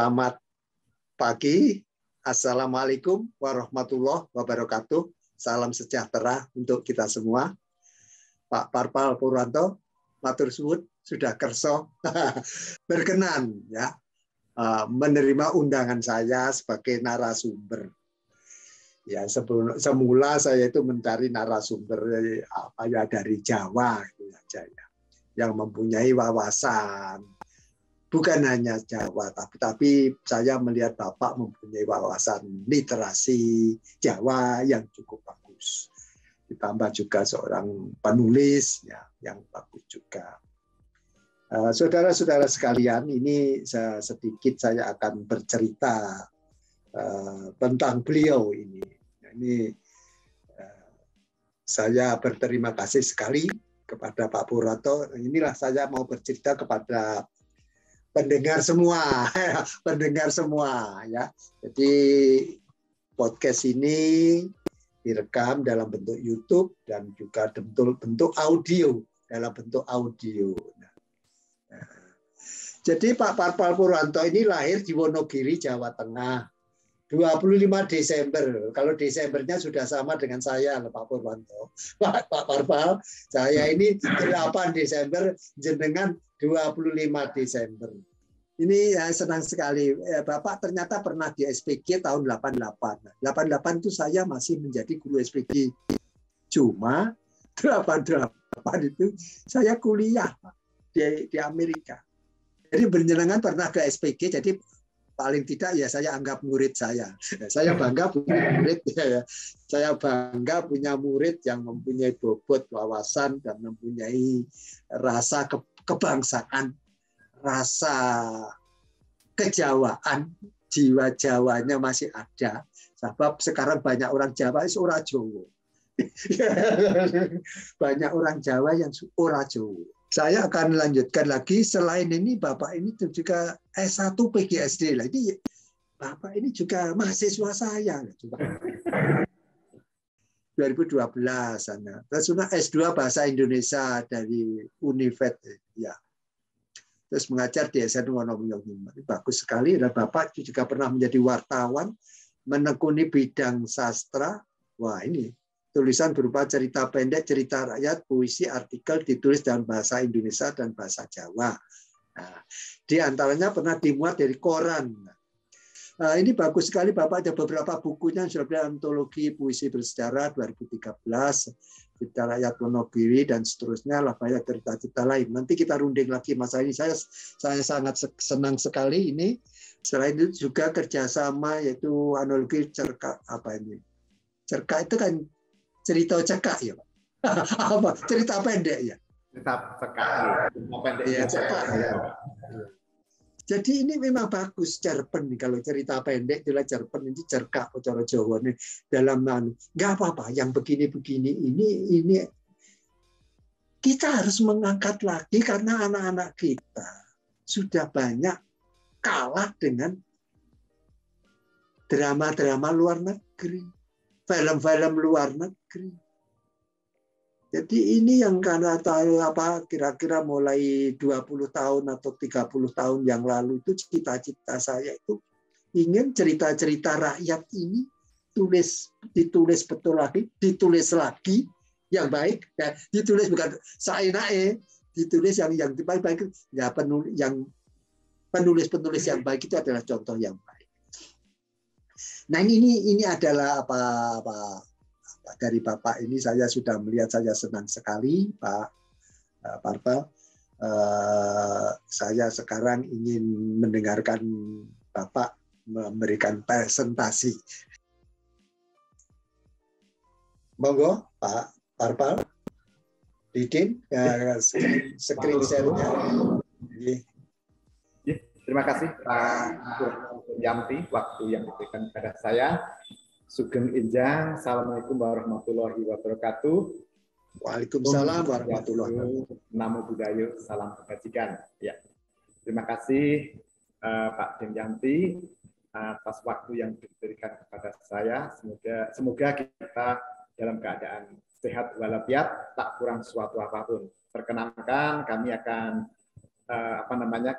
Selamat pagi. Assalamualaikum warahmatullahi wabarakatuh. Salam sejahtera untuk kita semua. Pak Parpal Purwanto, matur suwun sudah kerso berkenan ya menerima undangan saya sebagai narasumber. Ya, semula saya itu mencari narasumber dari Jawa itu saja ya, yang mempunyai wawasan. Bukan hanya Jawa, tapi saya melihat Bapak mempunyai wawasan literasi Jawa yang cukup bagus. Ditambah juga seorang penulis ya, yang bagus juga. Saudara-saudara sekalian, ini sedikit saya akan bercerita tentang beliau ini. Ini saya berterima kasih sekali kepada Pak Purwanto. Inilah saya mau bercerita kepada pendengar semua, pendengar semua ya. Jadi podcast ini direkam dalam bentuk YouTube dan juga bentuk audio, dalam bentuk audio. Jadi Pak Parpal Purwanto ini lahir di Wonogiri, Jawa Tengah. 25 Desember. Kalau Desembernya sudah sama dengan saya, Pak Purwanto. Pak Parpal, saya ini 8 Desember, jenengan 25 Desember. Ini ya, senang sekali. Bapak ternyata pernah di SPG tahun 88. 88 itu saya masih menjadi guru SPG. Cuma 88 itu saya kuliah di Amerika. Jadi berjenengan pernah ke SPG, jadi paling tidak ya saya anggap murid saya. Saya bangga punya murid ya. Saya bangga punya murid yang mempunyai bobot wawasan dan mempunyai rasa kebangsaan, rasa kejawaan, jiwa Jawanya masih ada. Sebab sekarang banyak orang Jawa itu ora Jawa. Banyak orang Jawa yang ora Jawa. Saya akan lanjutkan lagi. Selain ini, Bapak ini juga S1 PGSD. Jadi Bapak ini juga mahasiswa saya. 2012 sana. Terus S2 Bahasa Indonesia dari Univet. Ya. Terus mengajar di SN Wonosobo. Bagus sekali. Dan Bapak juga pernah menjadi wartawan, menekuni bidang sastra. Wah ini. Tulisan berupa cerita pendek, cerita rakyat, puisi, artikel ditulis dalam bahasa Indonesia dan bahasa Jawa. Nah, di antaranya pernah dimuat dari koran. Ini bagus sekali, Bapak ada beberapa bukunya, sudah antologi puisi bersejarah 2013, cerita rakyat Wonogiri dan seterusnya, lah banyak cerita-cerita lain. Nanti kita runding lagi masalah ini. Saya sangat senang sekali ini. Selain itu juga kerjasama yaitu analogi cerka apa ini? Cerka itu kan cerita cekak ya Pak. Apa cerita pendek ya, cerita cekak cerita pendek ya, cekak ya. Jadi ini memang bagus cerpen, kalau cerita pendek itulah cerpen, ini cerkak cara Jawa nih dalam nggak apa-apa yang begini-begini ini kita harus mengangkat lagi karena anak-anak kita sudah banyak kalah dengan drama-drama luar negeri, film-film luar negeri. Jadi ini yang karena kira-kira mulai 20 tahun atau 30 tahun yang lalu itu cita-cita saya itu ingin cerita-cerita rakyat ini ditulis betul lagi, ditulis lagi yang baik, ya, ditulis bukan saenake, ditulis yang baik-baik ya, penulis-penulis yang baik itu adalah contoh yang baik. Nah ini adalah apa dari Bapak ini saya sudah melihat, saya senang sekali Pak Parpal. Saya sekarang ingin mendengarkan Bapak memberikan presentasi. Monggo Pak Parpal, bikin screen share-nya. Terima kasih Pak Yamti, waktu yang diberikan kepada saya. Sugeng Injang, Assalamualaikum warahmatullahi wabarakatuh. Waalaikumsalam warahmatullahi wabarakatuh. Namo Buddhaya, salam kebajikan. Ya, terima kasih Pak Yamti atas waktu yang diberikan kepada saya. Semoga kita dalam keadaan sehat walafiat, tak kurang suatu apapun. Perkenankan kami akan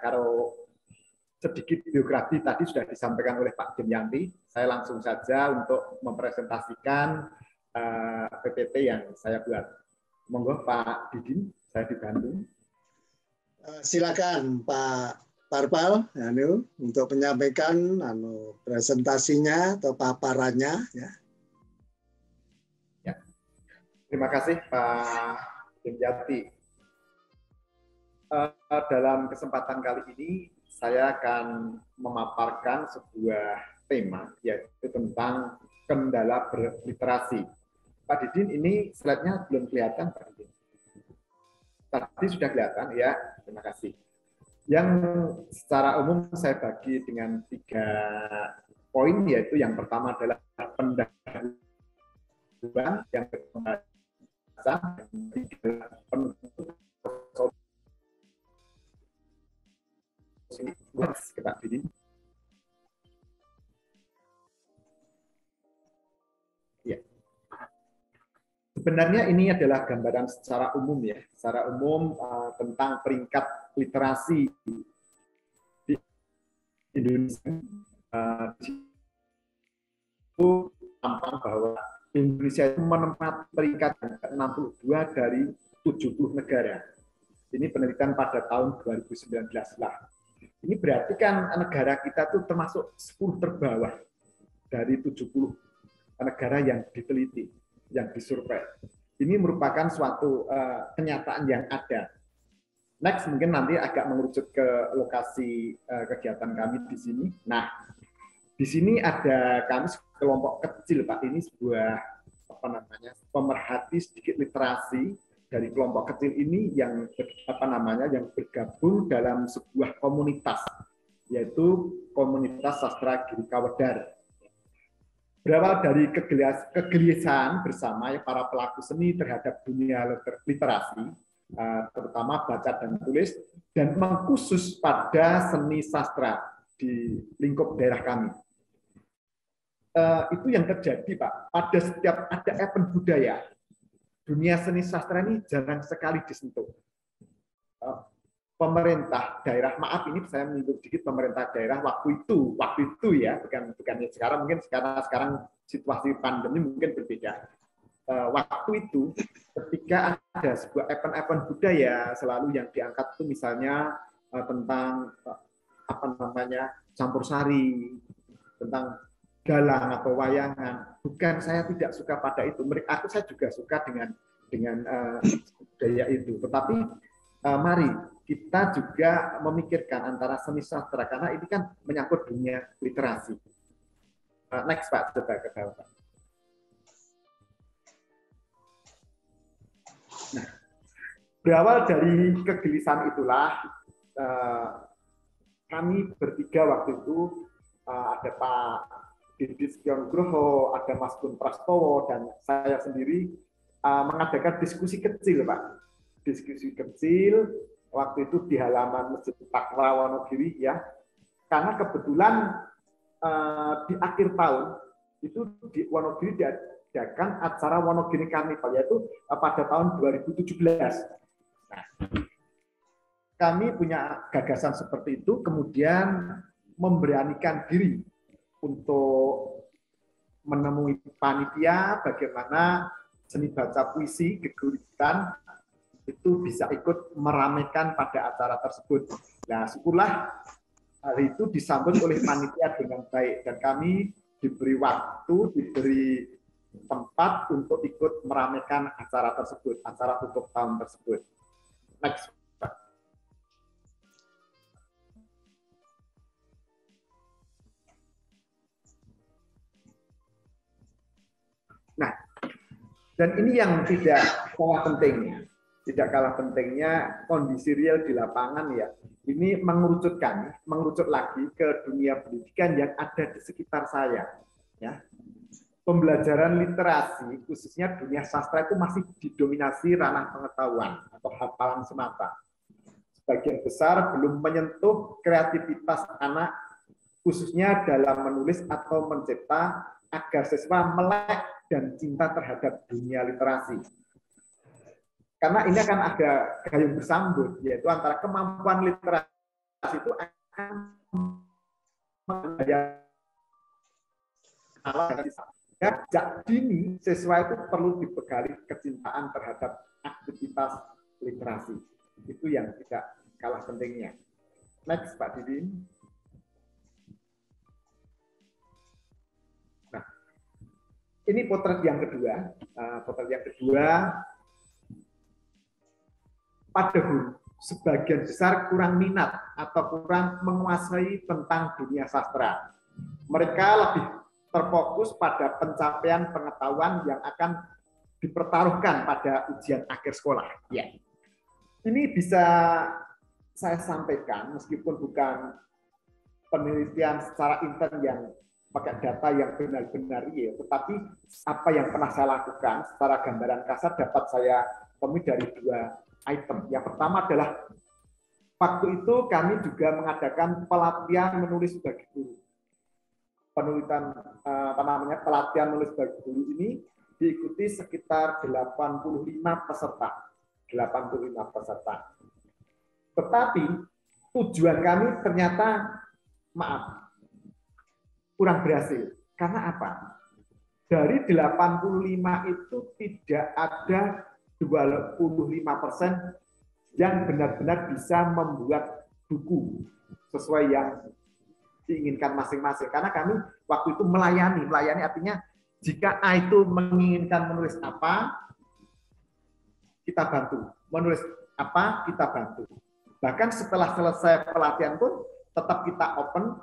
karo sedikit biografi tadi sudah disampaikan oleh Pak Dimyanti. Saya langsung saja untuk mempresentasikan PPT yang saya buat. Monggo Pak Didin, saya di Bandung. Silakan Pak Parpal untuk menyampaikan presentasinya atau paparannya. Ya. Terima kasih Pak Dimyanti. Dalam kesempatan kali ini saya akan memaparkan sebuah tema, yaitu tentang kendala berliterasi. Pak Didin, ini slide-nya belum kelihatan, Pak Didin. Tadi sudah kelihatan, ya. Terima kasih. Yang secara umum saya bagi dengan 3 poin, yaitu yang pertama adalah pendahuluan, yang kedua Pak Didin. Ya. Sebenarnya ini adalah gambaran secara umum ya, secara umum tentang peringkat literasi di Indonesia. Itu tampak bahwa Indonesia itu menempati peringkat 62 dari 70 negara. Ini penelitian pada tahun 2019 lah. Ini berarti kan negara kita tuh termasuk 10 terbawah dari 70 negara yang diteliti, yang disurvei. Ini merupakan suatu kenyataan yang ada. Next, mungkin nanti agak mengerucut ke lokasi kegiatan kami di sini. Nah, di sini ada kami kelompok kecil, Pak. Ini sebuah pemerhati sedikit literasi dari kelompok kecil ini yang yang bergabung dalam sebuah komunitas, yaitu komunitas sastra Girika Wedar. Berawal dari kegelisahan bersama para pelaku seni terhadap dunia literasi, terutama baca dan tulis, dan mengkhusus pada seni sastra di lingkup daerah kami. Itu yang terjadi, Pak. Pada setiap ada event budaya, dunia seni sastra ini jarang sekali disentuh. Pemerintah daerah, maaf ini saya menyebut sedikit pemerintah daerah waktu itu ya, bukan sekarang, mungkin sekarang situasi pandemi mungkin berbeda. Waktu itu ketika ada sebuah event budaya, selalu yang diangkat itu misalnya tentang campur sari, tentang dalang atau wayangan. Bukan saya tidak suka pada itu. Saya juga suka dengan budaya itu. Tetapi mari kita juga memikirkan antara seni sastra, karena ini kan menyangkut dunia literasi. Next Pak, coba ke bawah Pak. Nah, berawal dari kegelisahan itulah kami bertiga waktu itu, ada Pak Didit Nugroho, ada Mas Gun Prastowo, dan saya sendiri mengadakan diskusi kecil, Pak. Diskusi kecil waktu itu di halaman Masjid Takwa Wonogiri ya. Karena kebetulan di akhir tahun itu di Wonogiri diadakan acara Wonogiri Carnival, yaitu pada tahun 2017. Nah, kami punya gagasan seperti itu, kemudian memberanikan diri untuk menemui panitia bagaimana seni baca puisi geguritan itu bisa ikut meramaikan pada acara tersebut. Nah, syukurlah hari itu disambut oleh panitia dengan baik dan kami diberi waktu, diberi tempat untuk ikut meramaikan acara tersebut, acara tutup tahun tersebut. Next. Nah, dan ini yang tidak kalah pentingnya kondisi real di lapangan ya. Ini mengerucut lagi ke dunia pendidikan yang ada di sekitar saya. Ya, pembelajaran literasi khususnya dunia sastra itu masih didominasi ranah pengetahuan atau hafalan semata. Sebagian besar belum menyentuh kreativitas anak khususnya dalam menulis atau mencipta agar siswa melek dan cinta terhadap dunia literasi. Karena ini akan ada gayung bersambut, yaitu antara kemampuan literasi itu akan Sejak dini siswa itu perlu dibekali kecintaan terhadap aktivitas literasi. Itu yang tidak kalah pentingnya. Next, Pak Didin. Nah, ini potret yang kedua. Potret yang kedua, pada guru sebagian besar kurang minat atau kurang menguasai tentang dunia sastra. Mereka lebih terfokus pada pencapaian pengetahuan yang akan dipertaruhkan pada ujian akhir sekolah. Ya. Ini bisa saya sampaikan meskipun bukan penelitian secara intern yang pakai data yang benar-benar real, tetapi apa yang pernah saya lakukan secara gambaran kasar dapat saya temui dari dua item. Yang pertama adalah waktu itu kami juga mengadakan pelatihan menulis bagi guru. Pelatihan menulis bagi guru ini diikuti sekitar 85 peserta. 85 peserta. Tetapi tujuan kami ternyata kurang berhasil. Karena apa? Dari 85 itu tidak ada 25% yang benar-benar bisa membuat buku sesuai yang diinginkan masing-masing. Karena kami waktu itu melayani artinya jika A itu menginginkan menulis apa, kita bantu. Menulis apa, kita bantu. Bahkan setelah selesai pelatihan pun tetap kita open,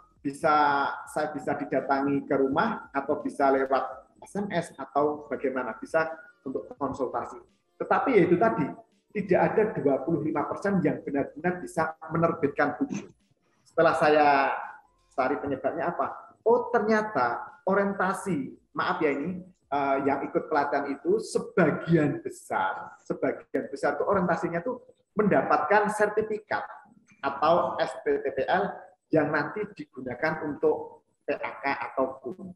saya bisa didatangi ke rumah atau bisa lewat SMS atau bagaimana, bisa untuk konsultasi. Tetapi ya itu tadi, tidak ada 25% yang benar-benar bisa menerbitkan buku. Setelah saya cari penyebabnya apa? Oh ternyata orientasi, maaf ya ini, yang ikut pelatihan itu sebagian besar itu orientasinya tuh mendapatkan sertifikat atau SPTPL yang nanti digunakan untuk PAK atau BUM.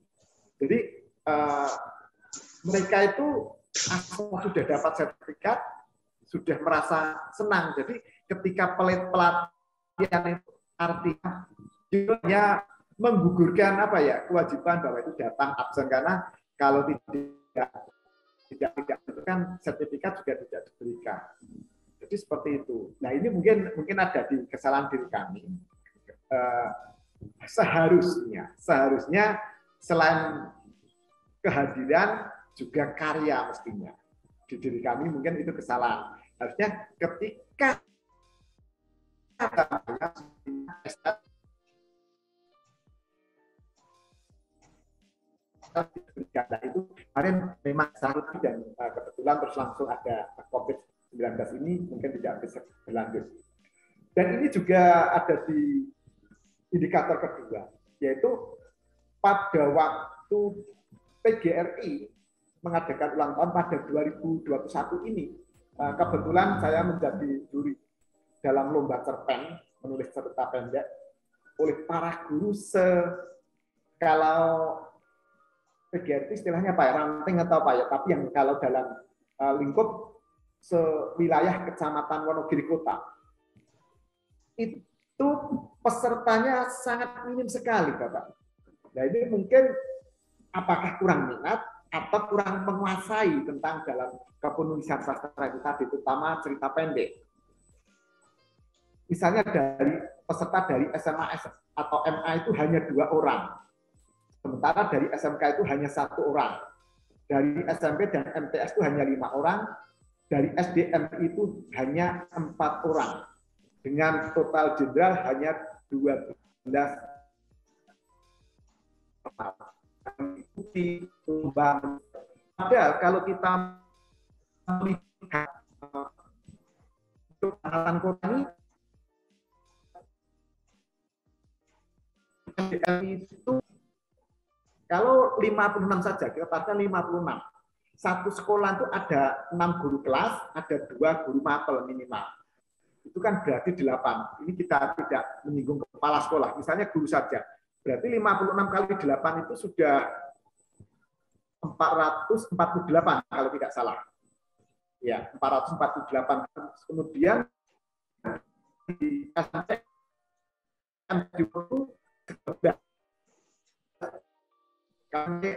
Jadi mereka itu sudah dapat sertifikat, sudah merasa senang. Jadi ketika pelatihan itu artinya dia menggugurkan kewajiban bahwa itu datang absen, karena kalau tidak itu kan sertifikat juga tidak diberikan. Jadi seperti itu. Nah ini mungkin ada di kesalahan diri kami. Seharusnya selain kehadiran juga karya mestinya. Di diri kami mungkin itu kesalahan. Harusnya ketika itu kemarin memang sangat dan kebetulan terus langsung ada COVID-19 ini mungkin tidak bisa berlanjut. Dan ini juga ada di indikator kedua, yaitu pada waktu PGRI mengadakan ulang tahun pada 2021 ini, kebetulan saya menjadi juri dalam lomba cerpen menulis cerita pendek oleh para guru kalau PGRI istilahnya ranting atau tapi yang kalau dalam lingkup sewilayah Kecamatan Wonogiri Kota itu pesertanya sangat minim sekali, Bapak. Nah ini mungkin apakah kurang minat atau kurang menguasai tentang dalam kepenulisan sastra itu tadi, terutama cerita pendek. Misalnya dari peserta dari SMA atau MA itu hanya 2 orang. Sementara dari SMK itu hanya 1 orang. Dari SMP dan MTS itu hanya 5 orang. Dari SDM itu hanya 4 orang. Dengan total jenderal hanya 12. Padahal kalau kita melihat angkatan kota ini itu kalau 56 saja, kita katakan 56. Satu sekolah itu ada 6 guru kelas, ada 2 guru mapel minimal. Itu kan berarti 8. Ini kita tidak menyinggung kepala sekolah. Misalnya guru saja. Berarti 56 kali 8 itu sudah 448 kalau tidak salah. Ya, 448. Kemudian di SMP kami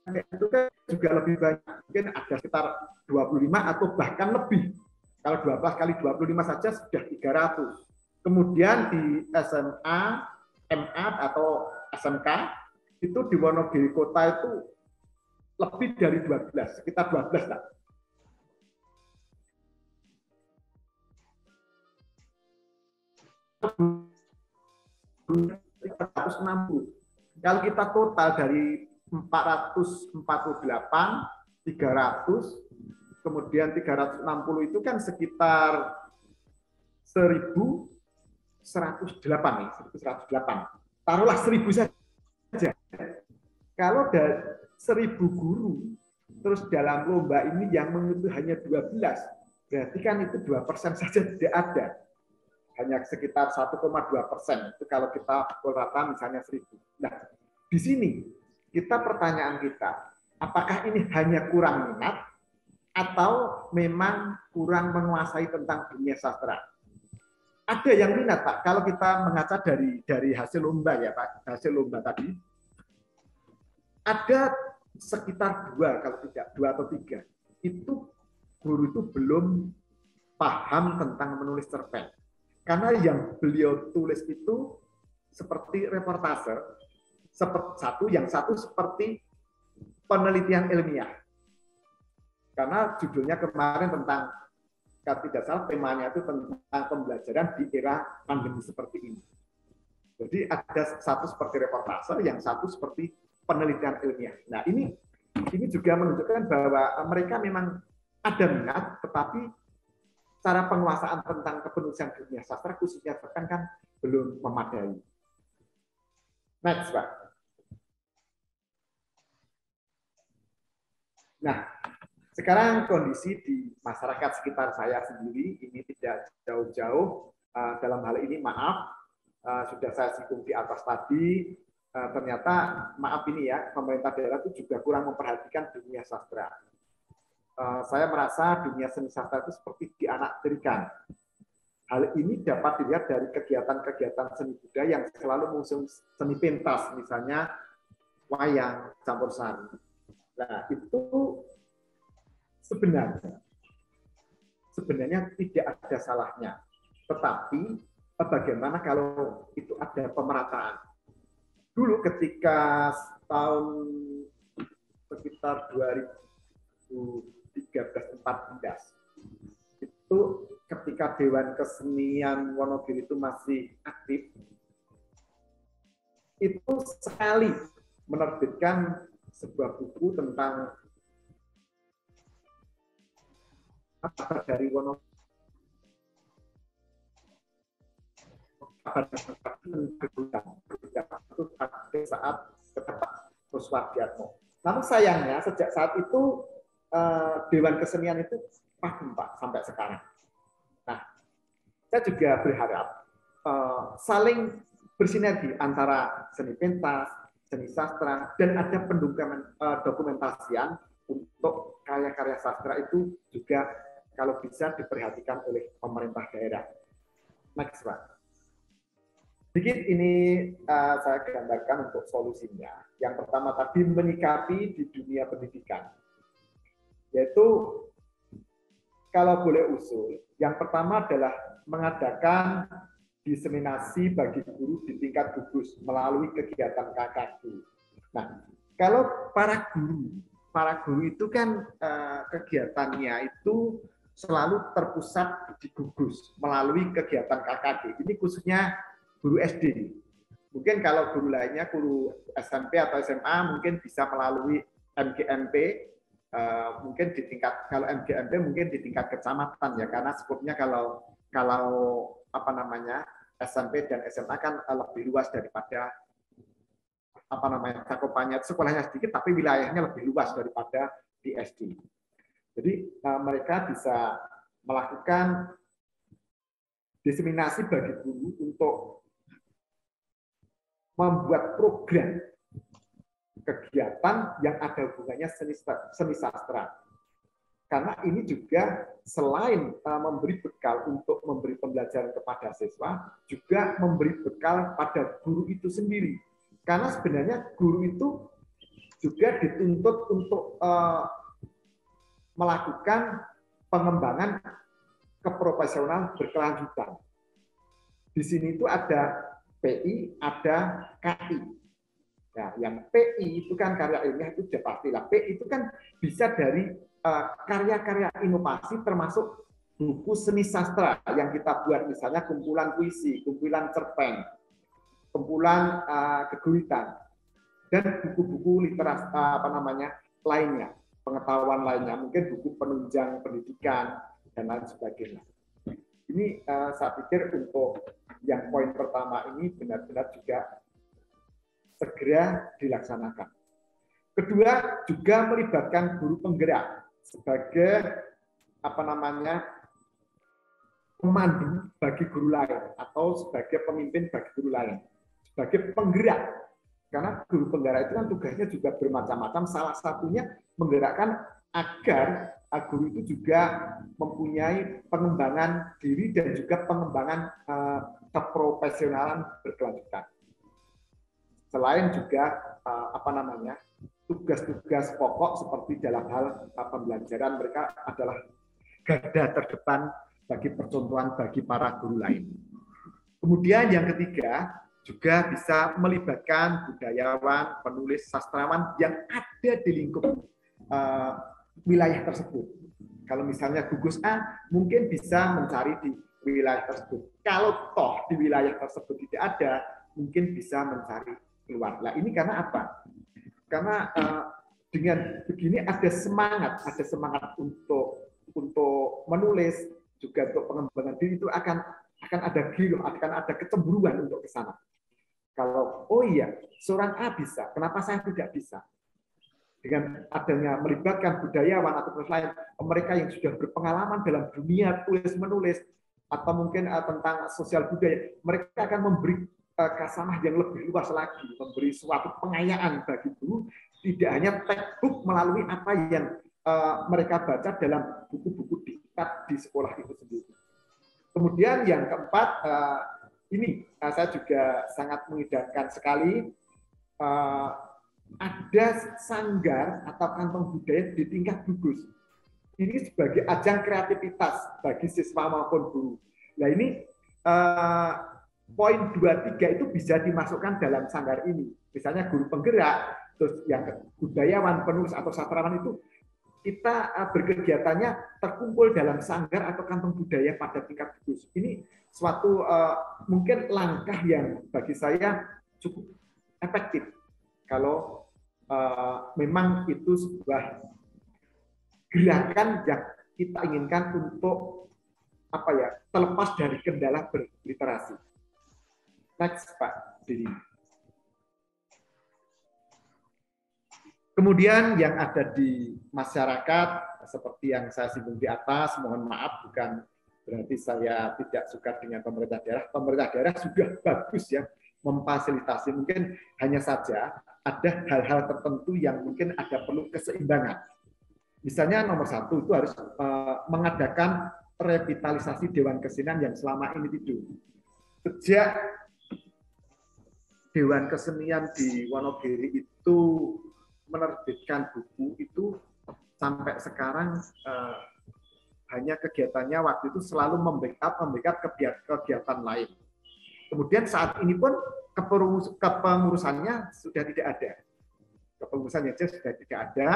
itu kan juga lebih banyak, mungkin ada sekitar 25 atau bahkan lebih. Kalau 12 kali 25 saja sudah 300. Kemudian di SMA, MA atau SMK itu di Wonogiri Kota itu lebih dari 12, sekitar 12 lah. Kalau kita total dari 448, 300, kemudian 360 itu kan sekitar 1.108 nih, 1.108. Taruhlah 1.000 saja. Kalau dari 1.000 guru, terus dalam lomba ini yang mengikuti hanya 12, berarti kan itu 2% saja tidak ada. Hanya sekitar 1,2%. Itu kalau kita pukul rata misalnya 1.000. Nah, di sini kita pertanyaan kita, apakah ini hanya kurang minat atau memang kurang menguasai tentang dunia sastra? Ada yang minat, Pak. Kalau kita mengaca dari hasil lomba ya, Pak, hasil lomba tadi, ada sekitar 2 kalau tidak 2 atau 3. Itu guru itu belum paham tentang menulis cerpen. Karena yang beliau tulis itu seperti reportase, yang satu seperti penelitian ilmiah. Karena judulnya kemarin tentang, kalau tidak salah temanya itu tentang pembelajaran di era pandemi seperti ini. Jadi ada satu seperti reportase, yang satu seperti penelitian ilmiah. Nah ini juga menunjukkan bahwa mereka memang ada minat, tetapi cara penguasaan tentang kepenulisan dunia sastra khususnya cerpen kan belum memadai. Next, Pak. Nah, sekarang kondisi di masyarakat sekitar saya sendiri ini tidak jauh-jauh. Dalam hal ini maaf, sudah saya singgung di atas tadi, ternyata maaf ini ya, pemerintah daerah itu juga kurang memperhatikan dunia sastra. Saya merasa dunia seni sastra itu seperti dianaktirikan. Hal ini dapat dilihat dari kegiatan-kegiatan seni budaya yang selalu mengusung seni pentas, misalnya wayang, campur sari. Nah, itu sebenarnya tidak ada salahnya. Tetapi bagaimana kalau itu ada pemerataan? Dulu ketika tahun sekitar 2013-14 itu ketika Dewan Kesenian Wonogiri itu masih aktif, itu sekali menerbitkan sebuah buku tentang apa dari Wonogiri saat ketepat Kuswardiatmo. Namun sayangnya sejak saat itu Dewan Kesenian itu vakum, Pak, sampai sekarang. Nah, saya juga berharap saling bersinergi antara seni pentas, seni sastra, dan ada dokumentasian untuk karya-karya sastra itu juga kalau bisa diperhatikan oleh pemerintah daerah. Next, Pak. Sedikit ini saya gambarkan untuk solusinya. Yang pertama tadi menyikapi di dunia pendidikan. Yaitu kalau boleh usul, yang pertama adalah mengadakan diseminasi bagi guru di tingkat gugus melalui kegiatan KKG. Nah, kalau para guru itu kan kegiatannya itu selalu terpusat di gugus melalui kegiatan KKG. Ini khususnya guru SD. Mungkin kalau guru lainnya, guru SMP atau SMA mungkin bisa melalui MGMP. Mungkin di tingkat, kalau MGMP mungkin di tingkat kecamatan ya, karena skupnya kalau apa namanya SMP dan SMA kan lebih luas daripada apa namanya cakupannya, sekolahnya sedikit tapi wilayahnya lebih luas daripada di SD. Jadi mereka bisa melakukan diseminasi bagi guru untuk membuat program kegiatan yang ada hubungannya seni sastra. Karena ini juga selain memberi bekal untuk memberi pembelajaran kepada siswa, juga memberi bekal pada guru itu sendiri. Karena sebenarnya guru itu juga dituntut untuk melakukan pengembangan keprofesional berkelanjutan. Di sini itu ada PI, ada KI. Nah, yang PI itu kan karya ilmiah itu sudah pastilah. PI itu kan bisa dari karya-karya inovasi termasuk buku seni sastra yang kita buat, misalnya kumpulan puisi, kumpulan cerpen, kumpulan keguritan, dan buku-buku literasi lainnya, pengetahuan lainnya, mungkin buku penunjang pendidikan dan lain sebagainya. Ini saya pikir untuk yang poin pertama ini benar-benar juga segera dilaksanakan. Kedua, juga melibatkan guru penggerak sebagai pemandu bagi guru lain atau sebagai pemimpin bagi guru lain, sebagai penggerak. Karena guru penggerak itu kan tugasnya juga bermacam-macam, salah satunya menggerakkan agar guru itu juga mempunyai pengembangan diri dan juga pengembangan keprofesionalan berkelanjutan. Selain juga tugas-tugas pokok seperti dalam hal pembelajaran, mereka adalah garda terdepan bagi percontohan bagi para guru lain. Kemudian yang ketiga, juga bisa melibatkan budayawan, penulis, sastrawan yang ada di lingkup wilayah tersebut. Kalau misalnya gugus A, mungkin bisa mencari di wilayah tersebut. Kalau toh di wilayah tersebut tidak ada, mungkin bisa mencari keluar. Nah, ini karena apa? Karena dengan begini ada semangat untuk menulis, juga untuk pengembangan diri itu akan ada giroh, akan ada kecemburuan untuk ke sana. Kalau oh iya, seorang A bisa, kenapa saya tidak bisa? Dengan adanya melibatkan budayawan atau penulis lain, mereka yang sudah berpengalaman dalam dunia tulis-menulis atau mungkin tentang sosial budaya, mereka akan memberi kasanah yang lebih luas lagi, memberi suatu pengayaan bagi guru, tidak hanya textbook melalui apa yang mereka baca dalam buku-buku diktat di sekolah itu sendiri. Kemudian yang keempat, ini saya juga sangat mengidamkan sekali, ada sanggar atau kantong budaya di tingkat gugus. Ini sebagai ajang kreativitas bagi siswa maupun guru. Nah ini poin 2, 3 itu bisa dimasukkan dalam sanggar ini. Misalnya guru penggerak, terus yang budayawan, penulis atau sastrawan itu kita berkegiatannya terkumpul dalam sanggar atau kantong budaya pada tingkat gugus. Ini suatu mungkin langkah yang bagi saya cukup efektif kalau memang itu sebuah gerakan yang kita inginkan untuk terlepas dari kendala berliterasi. Next, Pak Didi. Kemudian yang ada di masyarakat, seperti yang saya singgung di atas, mohon maaf, bukan berarti saya tidak suka dengan pemerintah daerah. Pemerintah daerah sudah bagus ya memfasilitasi. Mungkin hanya saja ada hal-hal tertentu yang mungkin ada perlu keseimbangan. Misalnya nomor 1 itu harus mengadakan revitalisasi Dewan Kesenian yang selama ini tidur. Sejak Dewan Kesenian di Wonogiri itu menerbitkan buku itu sampai sekarang hanya kegiatannya waktu itu selalu membackup kegiatan lain. Kemudian saat ini pun kepengurusannya sudah tidak ada. Kepengurusannya sudah tidak ada,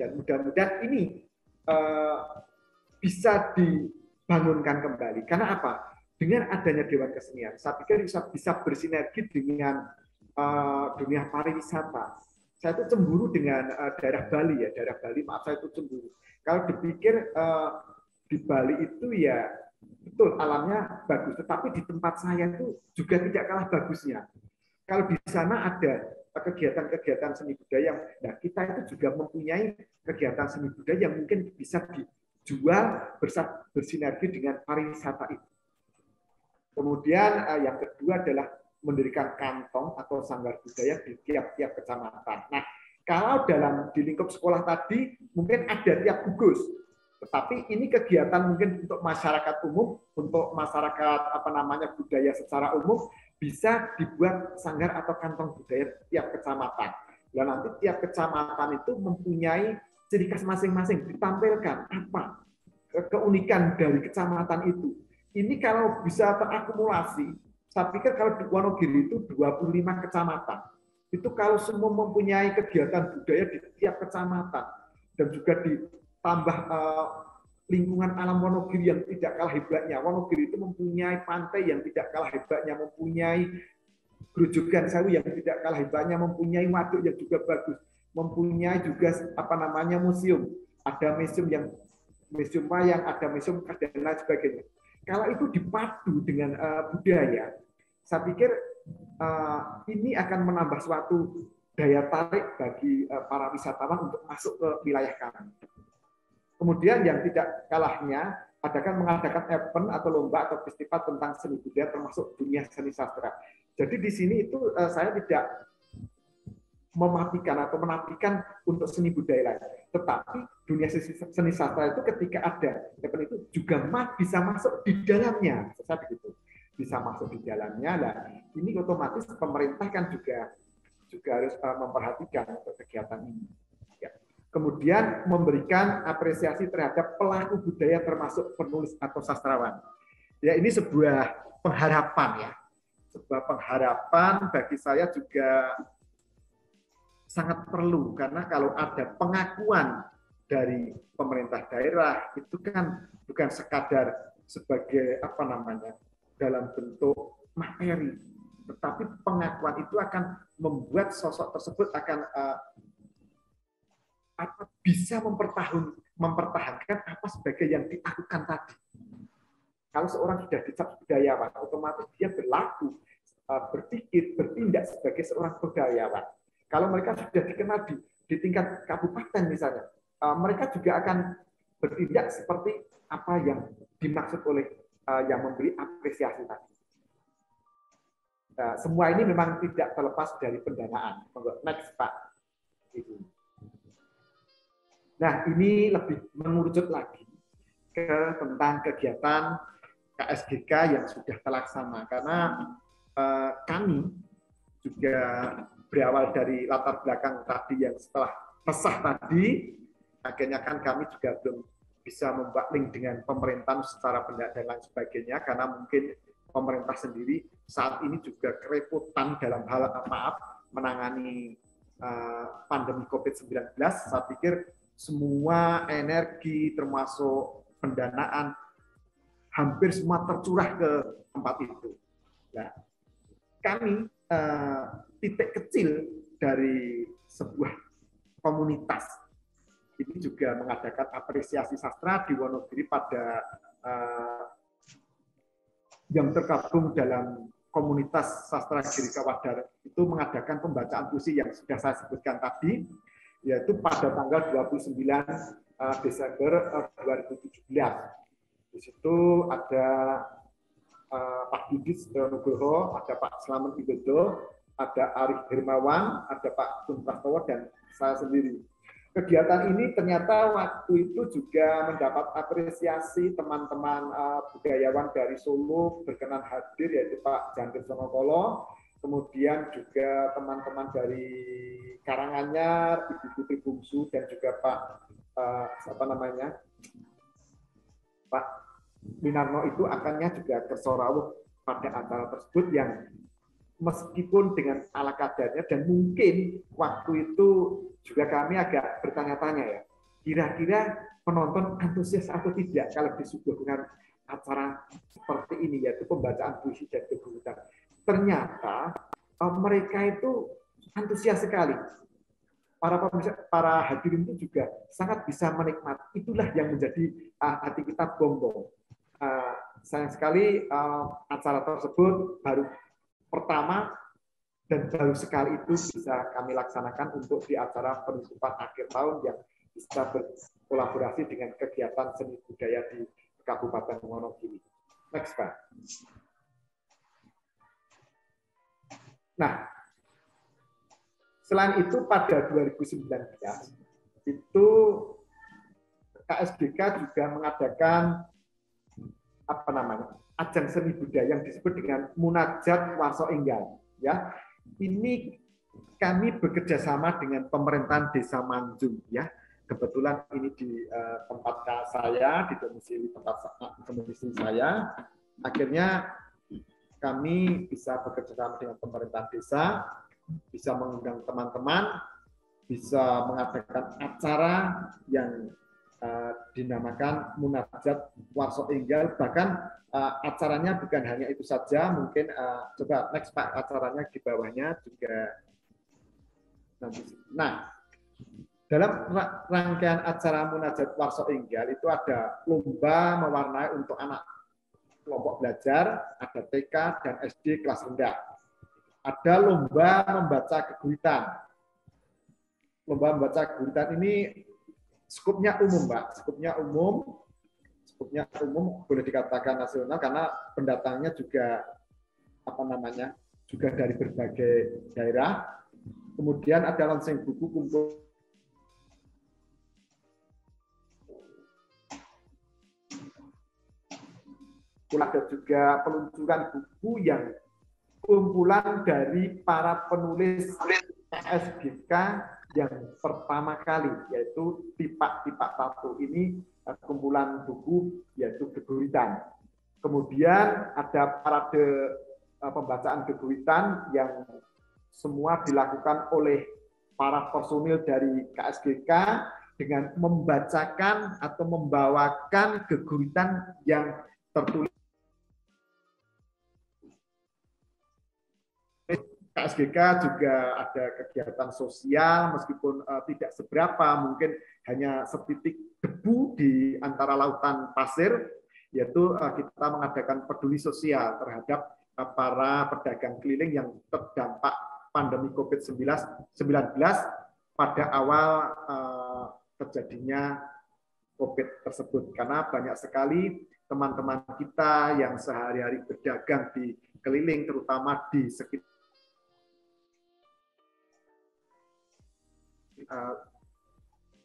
dan mudah-mudahan ini bisa dibangunkan kembali. Karena apa? Dengan adanya Dewan Kesenian, saya pikir bisa bersinergi dengan dunia pariwisata. Saya itu cemburu dengan daerah Bali ya, daerah Bali, maaf saya itu cemburu. Kalau dipikir di Bali itu ya betul alamnya bagus, tetapi di tempat saya itu juga tidak kalah bagusnya. Kalau di sana ada kegiatan-kegiatan seni budaya, nah kita itu juga mempunyai kegiatan seni budaya yang mungkin bisa dijual bersinergi dengan pariwisata itu. Kemudian yang kedua adalah mendirikan kantong atau sanggar budaya di tiap-tiap kecamatan. Nah, Kalau di lingkup sekolah tadi mungkin ada tiap gugus, tetapi ini kegiatan mungkin untuk masyarakat umum, untuk masyarakat budaya secara umum, bisa dibuat sanggar atau kantong budaya tiap kecamatan. Dan nanti tiap kecamatan itu mempunyai ciri khas masing-masing, ditampilkan apa keunikan dari kecamatan itu. Ini kalau bisa terakumulasi, saya pikir kalau di Wonogiri itu 25 kecamatan. Itu kalau semua mempunyai kegiatan budaya di tiap kecamatan dan juga ditambah lingkungan alam Wonogiri yang tidak kalah hebatnya. Wonogiri itu mempunyai pantai yang tidak kalah hebatnya, mempunyai Grojogan Sewu yang tidak kalah hebatnya, mempunyai waduk yang juga bagus, mempunyai juga museum. Ada museum wayang, ada museum dan lain sebagainya. Kalau itu dipadu dengan budaya, saya pikir ini akan menambah suatu daya tarik bagi para wisatawan untuk masuk ke wilayah kami. Kemudian yang tidak kalahnya, mengadakan event atau lomba atau festival tentang seni budaya termasuk dunia seni sastra. Jadi di sini itu saya tidak mematikan atau menafikan untuk seni budaya lain. Tetapi dunia seni sastra itu ketika ada event itu juga bisa masuk di dalamnya. Saya begitu. Bisa masuk di dalamnya. Nah, ini otomatis pemerintah kan juga harus memperhatikan untuk kegiatan ini. Ya. Kemudian memberikan apresiasi terhadap pelaku budaya termasuk penulis atau sastrawan. Ya, ini sebuah pengharapan ya. Sebuah pengharapan bagi saya juga sangat perlu, karena kalau ada pengakuan dari pemerintah daerah itu kan bukan sekadar sebagai dalam bentuk materi, tetapi pengakuan itu akan membuat sosok tersebut akan bisa mempertahankan apa sebagai yang dilakukan tadi. Kalau seorang sudah dicap budayawan, otomatis dia berlaku, berpikir, bertindak sebagai seorang budayawan. Kalau mereka sudah dikenal di tingkat kabupaten misalnya, mereka juga akan bertindak seperti apa yang dimaksud oleh yang memberi apresiasi tadi. Semua ini memang tidak terlepas dari pendanaan. Next, Pak. Nah, ini lebih mengerucut lagi tentang kegiatan KSGK yang sudah terlaksana. Karena kami juga berawal dari latar belakang tadi yang setelah resah tadi, akhirnya kan kami juga belum bisa membuat link dengan pemerintahan secara pendanaan dan lain sebagainya, karena mungkin pemerintah sendiri saat ini juga kerepotan dalam hal menangani pandemi COVID-19. Saya pikir semua energi termasuk pendanaan hampir semua tercurah ke tempat itu. Nah, kami titik kecil dari sebuah komunitas ini juga mengadakan apresiasi sastra di Wonogiri pada yang tergabung dalam komunitas sastra Girika Wadar itu mengadakan pembacaan puisi yang sudah saya sebutkan tadi, yaitu pada tanggal 29 Desember 2017. Di situ ada Pak Didit Nugroho, ada Pak Slamet Widodo, ada Arif Hermawan, ada Pak Tun Prastowo, dan saya sendiri. Kegiatan ini ternyata waktu itu juga mendapat apresiasi teman-teman budayawan dari Solo berkenan hadir, yaitu Pak Jangkir Sonokolo, kemudian juga teman-teman dari Karanganyar, Ibu Putri Bungsu, dan juga Pak Pak Winarno itu akannya juga ke Sorawuh pada acara tersebut yang meskipun dengan ala kadarnya, dan mungkin waktu itu juga kami agak bertanya-tanya ya, kira-kira penonton antusias atau tidak kalau disuguhkan acara seperti ini, yaitu pembacaan puisi dan kegurutan. Ternyata mereka itu antusias sekali. Para hadirin itu juga sangat bisa menikmati. Itulah yang menjadi hati kita bongbong. Sayang sekali acara tersebut baru pertama dan baru sekali itu bisa kami laksanakan untuk di acara penutupan akhir tahun yang bisa berkolaborasi dengan kegiatan seni budaya di Kabupaten Wonogiri. Next, Pak. Nah, Selain itu pada 2019 itu KSBK juga mengadakan ajang seni budaya yang disebut dengan Munajat Warsa Enggal. Ya, ini kami bekerja sama dengan pemerintahan Desa Manjung. Ya, kebetulan ini di tempat saya, di domisili saya. Akhirnya kami bisa bekerja sama dengan pemerintahan desa, bisa mengundang teman-teman, bisa mengadakan acara yang dinamakan Munajat Warsa Enggal. Bahkan acaranya bukan hanya itu saja, mungkin coba next Pak, acaranya di bawahnya juga. Nah, dalam rangkaian acara Munajat Warsa Enggal itu ada lomba mewarnai untuk anak kelompok belajar, ada TK dan SD kelas rendah. Ada lomba membaca keguritan. Lomba membaca keguritan ini skupnya umum, Mbak. Skupnya umum, boleh dikatakan nasional karena pendatangnya juga juga dari berbagai daerah. Kemudian ada launching buku kumpul ada juga peluncuran buku yang kumpulan dari para penulis KSBK yang pertama kali, yaitu Tipak-Tipak Tato. Ini kumpulan buku yaitu Geguritan. Kemudian ada parade pembacaan Geguritan yang semua dilakukan oleh para personil dari KSBK dengan membacakan atau membawakan geguritan yang tertulis. KSBK juga ada kegiatan sosial, meskipun tidak seberapa, mungkin hanya setitik debu di antara lautan pasir, yaitu kita mengadakan peduli sosial terhadap para pedagang keliling yang terdampak pandemi COVID-19 pada awal terjadinya COVID tersebut. Karena banyak sekali teman-teman kita yang sehari-hari berdagang di keliling, terutama di sekitar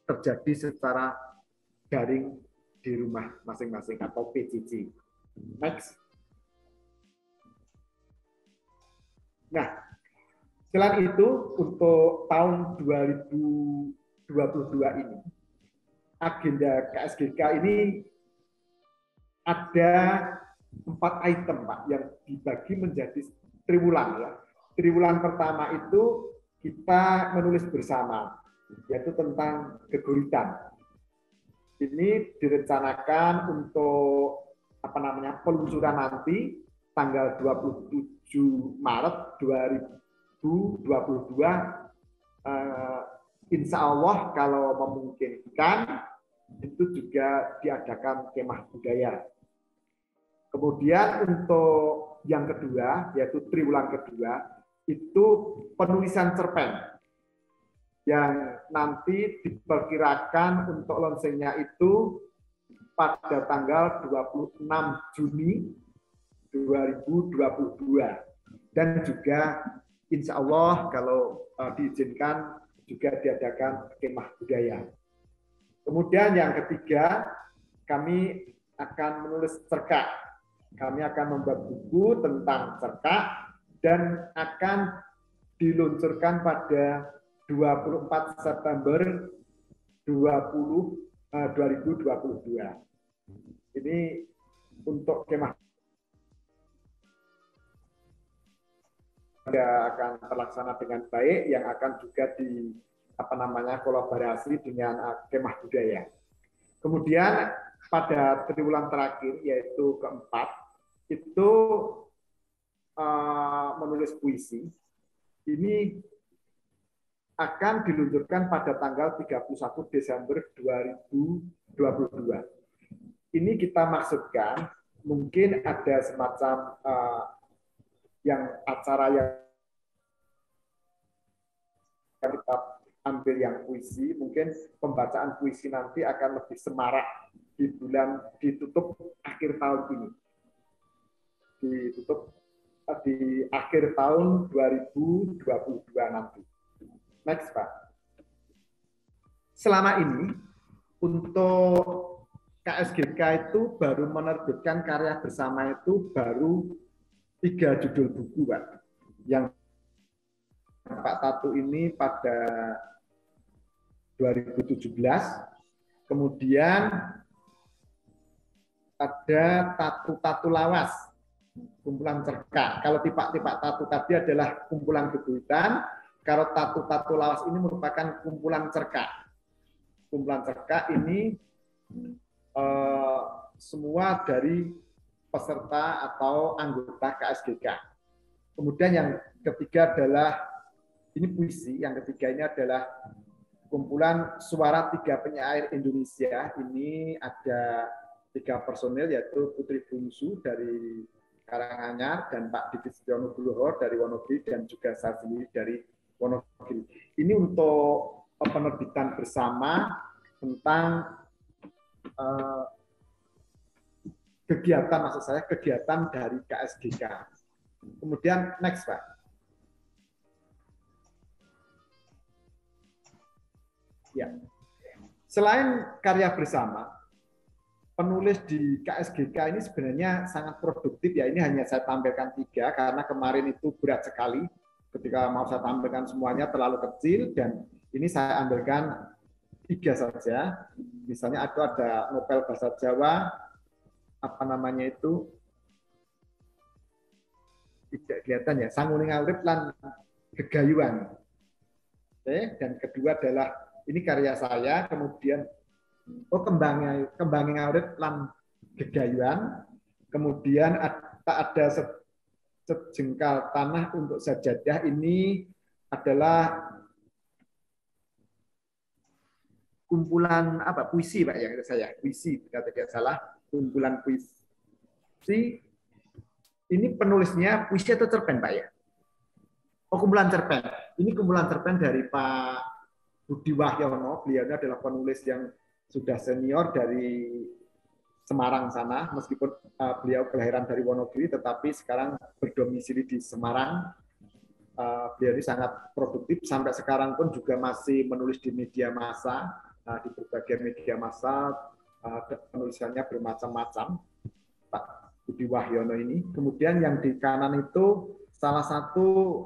terjadi secara daring di rumah masing-masing atau PJJ. Next. Nah, selain itu untuk tahun 2022 ini, agenda KSBK ini ada 4 item, Pak, yang dibagi menjadi triwulan. Ya. Triwulan pertama itu kita menulis bersama, yaitu tentang geguritan. Ini direncanakan untuk peluncuran nanti tanggal 27 Maret 2022. Insya Allah kalau memungkinkan itu juga diadakan kemah budaya. Kemudian untuk yang kedua, yaitu triwulan kedua, itu penulisan cerpen yang nanti diperkirakan untuk launchingnya itu pada tanggal 26 Juni 2022 dan juga insya Allah kalau diizinkan juga diadakan kemah budaya. Kemudian yang ketiga, kami akan menulis cerkak. Kami akan membuat buku tentang cerkak dan akan diluncurkan pada 24 September 2022. Ini untuk kemah akan terlaksana dengan baik, yang akan juga di kolaborasi dengan kemah budaya. Kemudian pada triwulan terakhir, yaitu keempat, itu menulis puisi. Ini akan diluncurkan pada tanggal 31 Desember 2022. Ini kita maksudkan mungkin ada semacam yang acara yang kita ambil yang puisi, mungkin pembacaan puisi nanti akan lebih semarak ditutup akhir tahun ini. Ditutup di akhir tahun 2022 nanti. Next, Pak. Selama ini untuk KSGK itu baru menerbitkan karya bersama itu baru 3 judul buku, Pak. Yang Pak Tatu ini pada 2017, kemudian ada Tatu-Tatu Lawas, kumpulan cerkak. Kalau tipak-tipak tatu tadi adalah kumpulan bebuitan, kalau Tatu-Tatu Lawas ini merupakan kumpulan cerkak. Kumpulan cerkak ini semua dari peserta atau anggota KSGK. Kemudian yang ketiga adalah, ini puisi, yang ketiga ini adalah kumpulan Suara 3 Penyair Indonesia. Ini ada 3 personil, yaitu Putri Bungsu dari Karanganyar, dan Pak Didi Setiono Nugroho dari Wonogiri, dan juga saya sendiri dari Wonogiri. Ini untuk penerbitan bersama tentang kegiatan, maksud saya kegiatan dari KSGK. Kemudian next, Pak. Ya. Selain karya bersama, penulis di KSGK ini sebenarnya sangat produktif ya. Ini hanya saya tampilkan 3 karena kemarin itu berat sekali. Ketika mau saya tampilkan semuanya terlalu kecil, dan ini saya ambilkan 3 saja. Misalnya ada novel bahasa Jawa, apa namanya itu, tidak kelihatan ya, Sanguning Urip lan Gegayuan. Oke, dan kedua adalah ini karya saya, kemudian Kembanging Urip lan Gegayuan, kemudian ada Sejengkal Tanah untuk Sajadah. Ini adalah kumpulan puisi, Pak, yang saya puisi, kalau tidak salah, kumpulan puisi. Ini penulisnya puisi atau cerpen, Pak, ya? Oh, kumpulan cerpen. Ini kumpulan cerpen dari Pak Budi Wahyono. Beliau adalah penulis yang sudah senior dari Semarang sana, meskipun beliau kelahiran dari Wonogiri, tetapi sekarang berdomisili di Semarang. Beliau ini sangat produktif, sampai sekarang pun juga masih menulis di media massa, di berbagai media massa, penulisannya bermacam-macam, Pak Budi Wahyono ini. Kemudian yang di kanan itu salah satu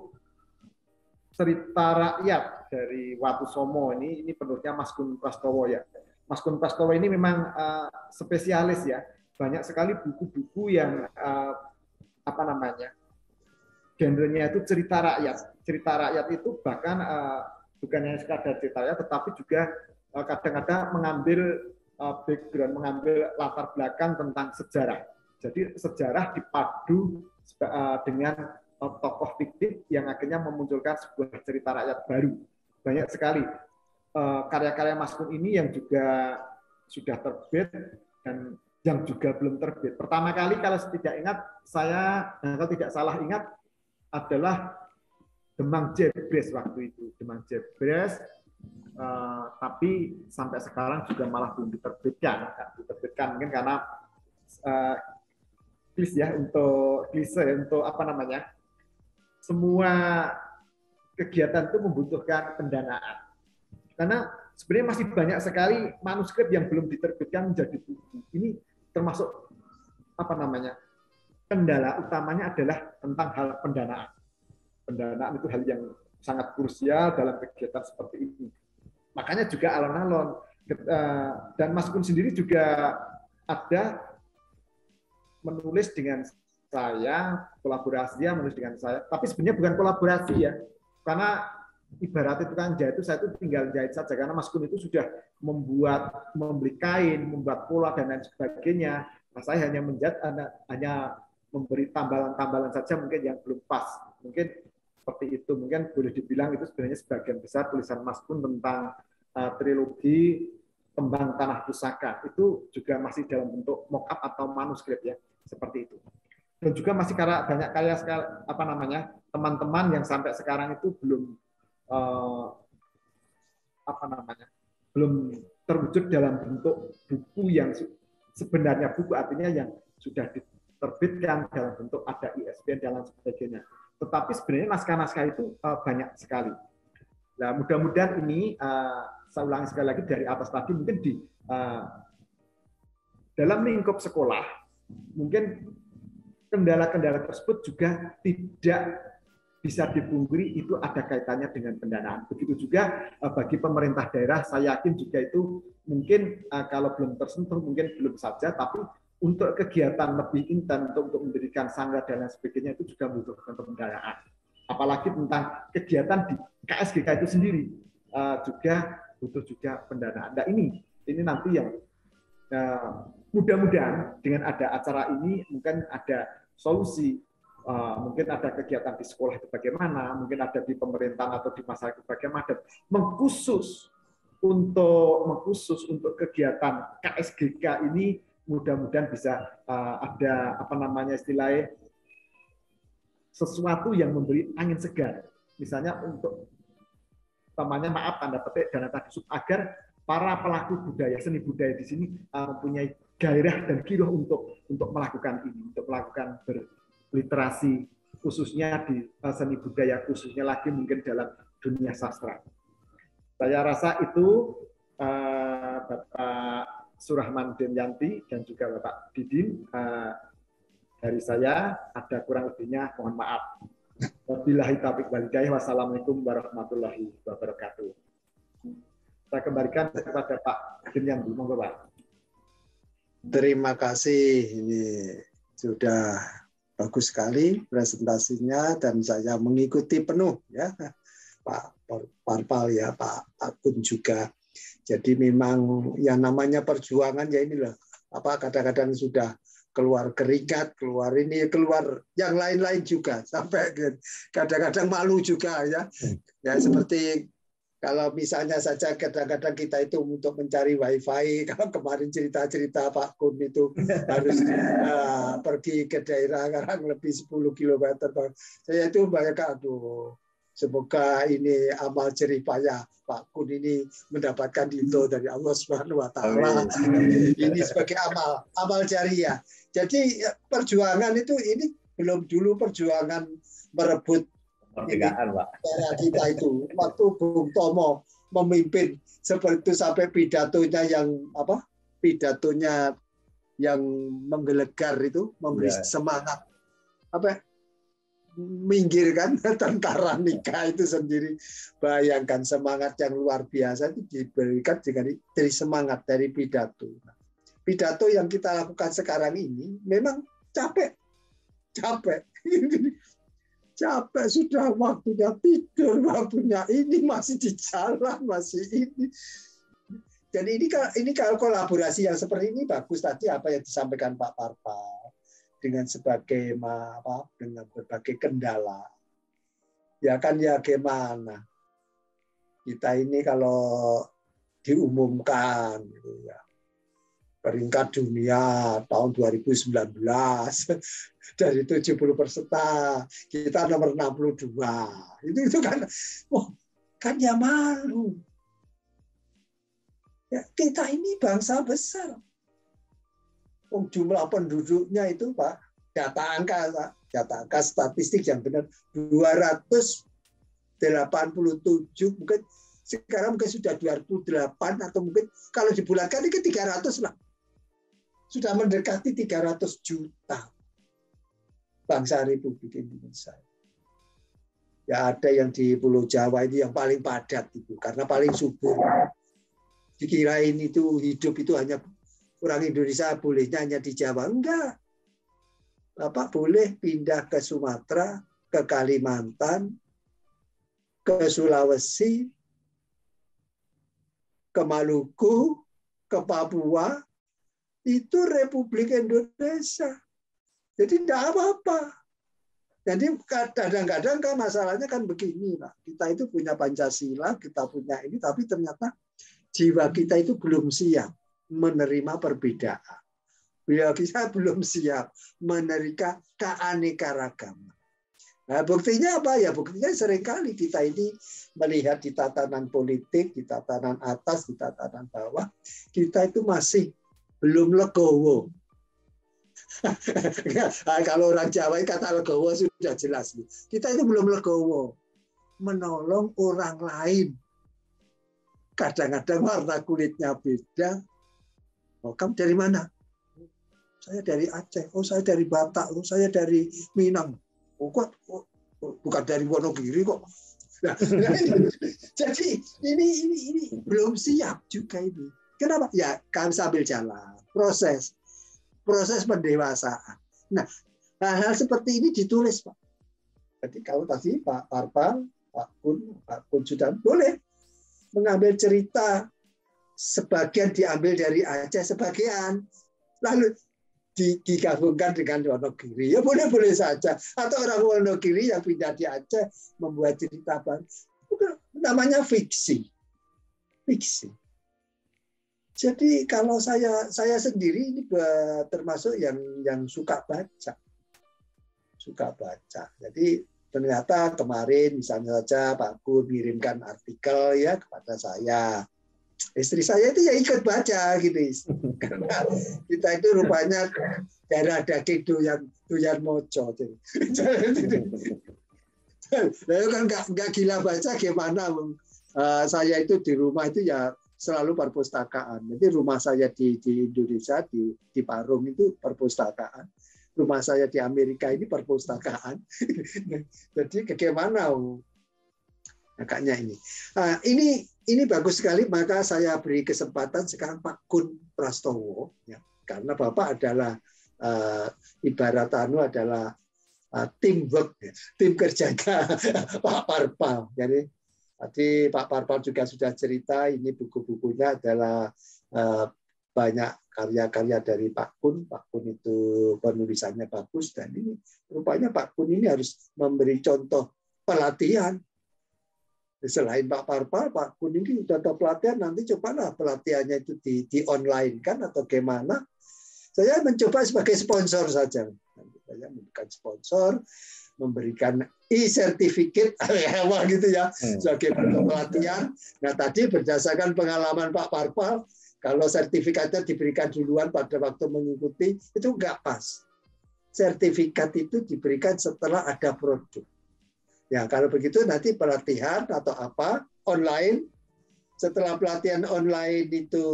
cerita rakyat dari Watusomo, ini penulisnya Mas Gun Prastowo ya. Mas Gun Prastowo ini memang spesialis ya, banyak sekali buku-buku yang genrenya itu cerita rakyat. Cerita rakyat itu bahkan bukan hanya sekadar cerita rakyat, tetapi juga kadang-kadang mengambil background, mengambil latar belakang tentang sejarah. Jadi sejarah dipadu dengan tokoh fiktif yang akhirnya memunculkan sebuah cerita rakyat baru. Banyak sekali karya-karya Mas Gun ini yang juga sudah terbit dan yang juga belum terbit. Pertama kali kalau tidak ingat saya, kalau tidak salah ingat, adalah Demang Jebres waktu itu. Demang Jebres, tapi sampai sekarang juga malah belum diterbitkan. Mungkin karena untuk semua kegiatan itu membutuhkan pendanaan. Karena sebenarnya masih banyak sekali manuskrip yang belum diterbitkan menjadi buku. Ini termasuk kendala utamanya adalah tentang hal pendanaan. Pendanaan itu hal yang sangat krusial dalam kegiatan seperti ini. Makanya juga alon-alon, dan Mas Gun sendiri juga ada menulis dengan saya, kolaborasinya menulis dengan saya, tapi sebenarnya bukan kolaborasi ya, karena ibarat itu kan jahit itu saya itu tinggal jahit saja, karena Mas Gun itu sudah membeli kain, membuat pola dan lain sebagainya. Nah, saya hanya menjahit, hanya memberi tambalan-tambalan saja mungkin yang belum pas, mungkin seperti itu. Mungkin boleh dibilang itu sebenarnya sebagian besar tulisan Mas Gun tentang trilogi Tembang Tanah Pusaka itu juga masih dalam bentuk mock-up atau manuskrip ya, seperti itu. Dan juga masih banyak karya teman-teman yang sampai sekarang itu belum belum terwujud dalam bentuk buku yang sebenarnya buku, artinya yang sudah diterbitkan dalam bentuk ada ISBN dan lain sebagainya. Tetapi sebenarnya naskah-naskah itu banyak sekali. Nah, mudah-mudahan ini saya ulangi sekali lagi dari atas tadi, mungkin di dalam lingkup sekolah mungkin kendala-kendala tersebut juga tidak bisa dipungkiri itu ada kaitannya dengan pendanaan. Begitu juga bagi pemerintah daerah, saya yakin juga itu mungkin kalau belum tersentuh mungkin belum saja, tapi untuk kegiatan lebih intens untuk mendirikan sanggar dan lain sebagainya itu juga membutuhkan pendanaan. Apalagi tentang kegiatan di KSGK itu sendiri juga butuh juga pendanaan. Nah ini nanti yang mudah-mudahan dengan ada acara ini mungkin ada solusi. Mungkin ada kegiatan di sekolah itu bagaimana, mungkin ada di pemerintahan atau di masyarakat bagaimana, dan mengkhusus untuk kegiatan KSGK ini mudah-mudahan bisa ada apa namanya istilahnya sesuatu yang memberi angin segar, misalnya untuk namanya maaf tanda petik dana tagisub, agar para pelaku budaya seni budaya di sini mempunyai gairah dan giroh untuk melakukan ini, untuk melakukan literasi khususnya di seni budaya, khususnya lagi mungkin dalam dunia sastra. Saya rasa itu Bapak Surahman Demyanti dan juga Bapak Didin, dari saya ada kurang lebihnya mohon maaf. Wabillahi taufiq wal hidayah. Wassalamualaikum warahmatullahi wabarakatuh. Saya kembalikan kepada Pak Demyanti, monggo Pak. Terima kasih, ini sudah bagus sekali presentasinya dan saya mengikuti penuh ya Pak Parpal ya, Pak Akun juga. Jadi memang yang namanya perjuangan ya inilah apa kadang-kadang sudah keluar keringat, keluar ini, keluar yang lain-lain juga sampai kadang-kadang malu juga ya. Ya seperti kalau misalnya saja kadang-kadang kita itu untuk mencari wifi, kalau kemarin cerita-cerita Pak Kun itu harus pergi ke daerah yang lebih 10 km. Saya itu bayangkan, aduh, semoga ini amal jerih payah Pak Kun ini mendapatkan ridho dari Allah Subhanahu Wa Taala. Ini sebagai amal jariah. Jadi perjuangan itu ini belum dulu perjuangan merebut kemerdekaan, Pak. Era kita itu waktu Bung Tomo memimpin seperti itu sampai pidatonya yang menggelegar itu memberi semangat minggirkan tentara nikah itu sendiri. Bayangkan semangat yang luar biasa itu diberikan dari semangat dari pidato. Pidato yang kita lakukan sekarang ini memang capek. Capek sudah waktunya tidur, waktunya ini masih di jalan, masih ini. Dan ini kalau kolaborasi yang seperti ini bagus tadi apa yang disampaikan Pak Parpal dengan dengan berbagai kendala. Ya kan ya gimana? Kita ini kalau diumumkan gitu ya. Peringkat dunia tahun 2019 dari 70 peserta kita nomor 62 itu kan kan ya malu ya, kita ini bangsa besar. Jumlah penduduknya itu Pak data angka statistik yang benar 287 mungkin sekarang mungkin sudah 28 atau mungkin kalau dibulatkan ini ke 300 lah. Sudah mendekati 300 juta bangsa Republik Indonesia. Ya ada yang di Pulau Jawa ini yang paling padat itu karena paling subur. Dikirain itu hidup itu hanya orang Indonesia bolehnya hanya di Jawa. Enggak. Bapak boleh pindah ke Sumatera, ke Kalimantan, ke Sulawesi, ke Maluku, ke Papua. Itu Republik Indonesia. Jadi tidak apa-apa. Jadi kadang-kadang kan masalahnya kan begini, Pak. Kita itu punya Pancasila, kita punya ini, tapi ternyata jiwa kita itu belum siap menerima perbedaan. Kita belum siap menerima keanekaragaman. Nah, buktinya apa ya? Buktinya seringkali kita ini melihat di tatanan politik, di tatanan atas, di tatanan bawah, kita itu masih belum legowo. Kalau orang Jawa kata legowo sudah jelas. Kita itu belum legowo. menolong orang lain. Kadang-kadang warna kulitnya beda. Oh, kamu dari mana? Saya dari Aceh. Oh, saya dari Batak. Oh, saya dari Minang. Oh, kok bukan dari Wonogiri kok. Nah, jadi ini belum siap juga ini. Kenapa? Ya, kami sambil jalan. Proses pendewasaan. Nah, hal-hal seperti ini ditulis, Pak. Jadi kalau tadi Pak Parpal, Pak Kun sudah boleh mengambil cerita, sebagian diambil dari Aceh, sebagian lalu digabungkan dengan Wonogiri. Ya boleh-boleh saja. Atau orang Wonogiri yang pindah di Aceh membuat cerita baru. Namanya fiksi. Fiksi. Jadi kalau saya sendiri ini termasuk yang suka baca. Suka baca. Jadi ternyata kemarin misalnya saja Pak Kun kirimkan artikel ya kepada saya. Istri saya itu ya ikut baca gitu, karena kita itu rupanya darah daging doyan moco. Lalu kan nggak gila baca gimana? Saya itu di rumah itu ya selalu perpustakaan. Jadi rumah saya di Indonesia di Parung itu perpustakaan. Rumah saya di Amerika ini perpustakaan. Jadi bagaimana? Agaknya ini. Ini bagus sekali, maka saya beri kesempatan sekarang Pak Kun Prastowo, ya, karena Bapak adalah ibarat adalah teamwork, ya, tim kerjanya Pak Parpal. Jadi tadi Pak Parpal juga sudah cerita, ini buku-bukunya adalah banyak karya-karya dari Pak Kun. Pak Kun itu penulisannya bagus, dan ini rupanya Pak Kun ini harus memberi contoh pelatihan. Selain Pak Parpal, Pak Kun ini sudah tahu pelatihan, nanti cobalah pelatihannya itu di online kan atau gimana. Saya mencoba sebagai sponsor saja. Saya memberikan sponsor, memberikan e-certificate gitu ya sebagai pelatihan. Nah tadi berdasarkan pengalaman Pak Parpal, kalau sertifikatnya diberikan duluan pada waktu mengikuti itu nggak pas. Sertifikat itu diberikan setelah ada produk. Ya, kalau begitu nanti pelatihan atau apa online, setelah pelatihan online itu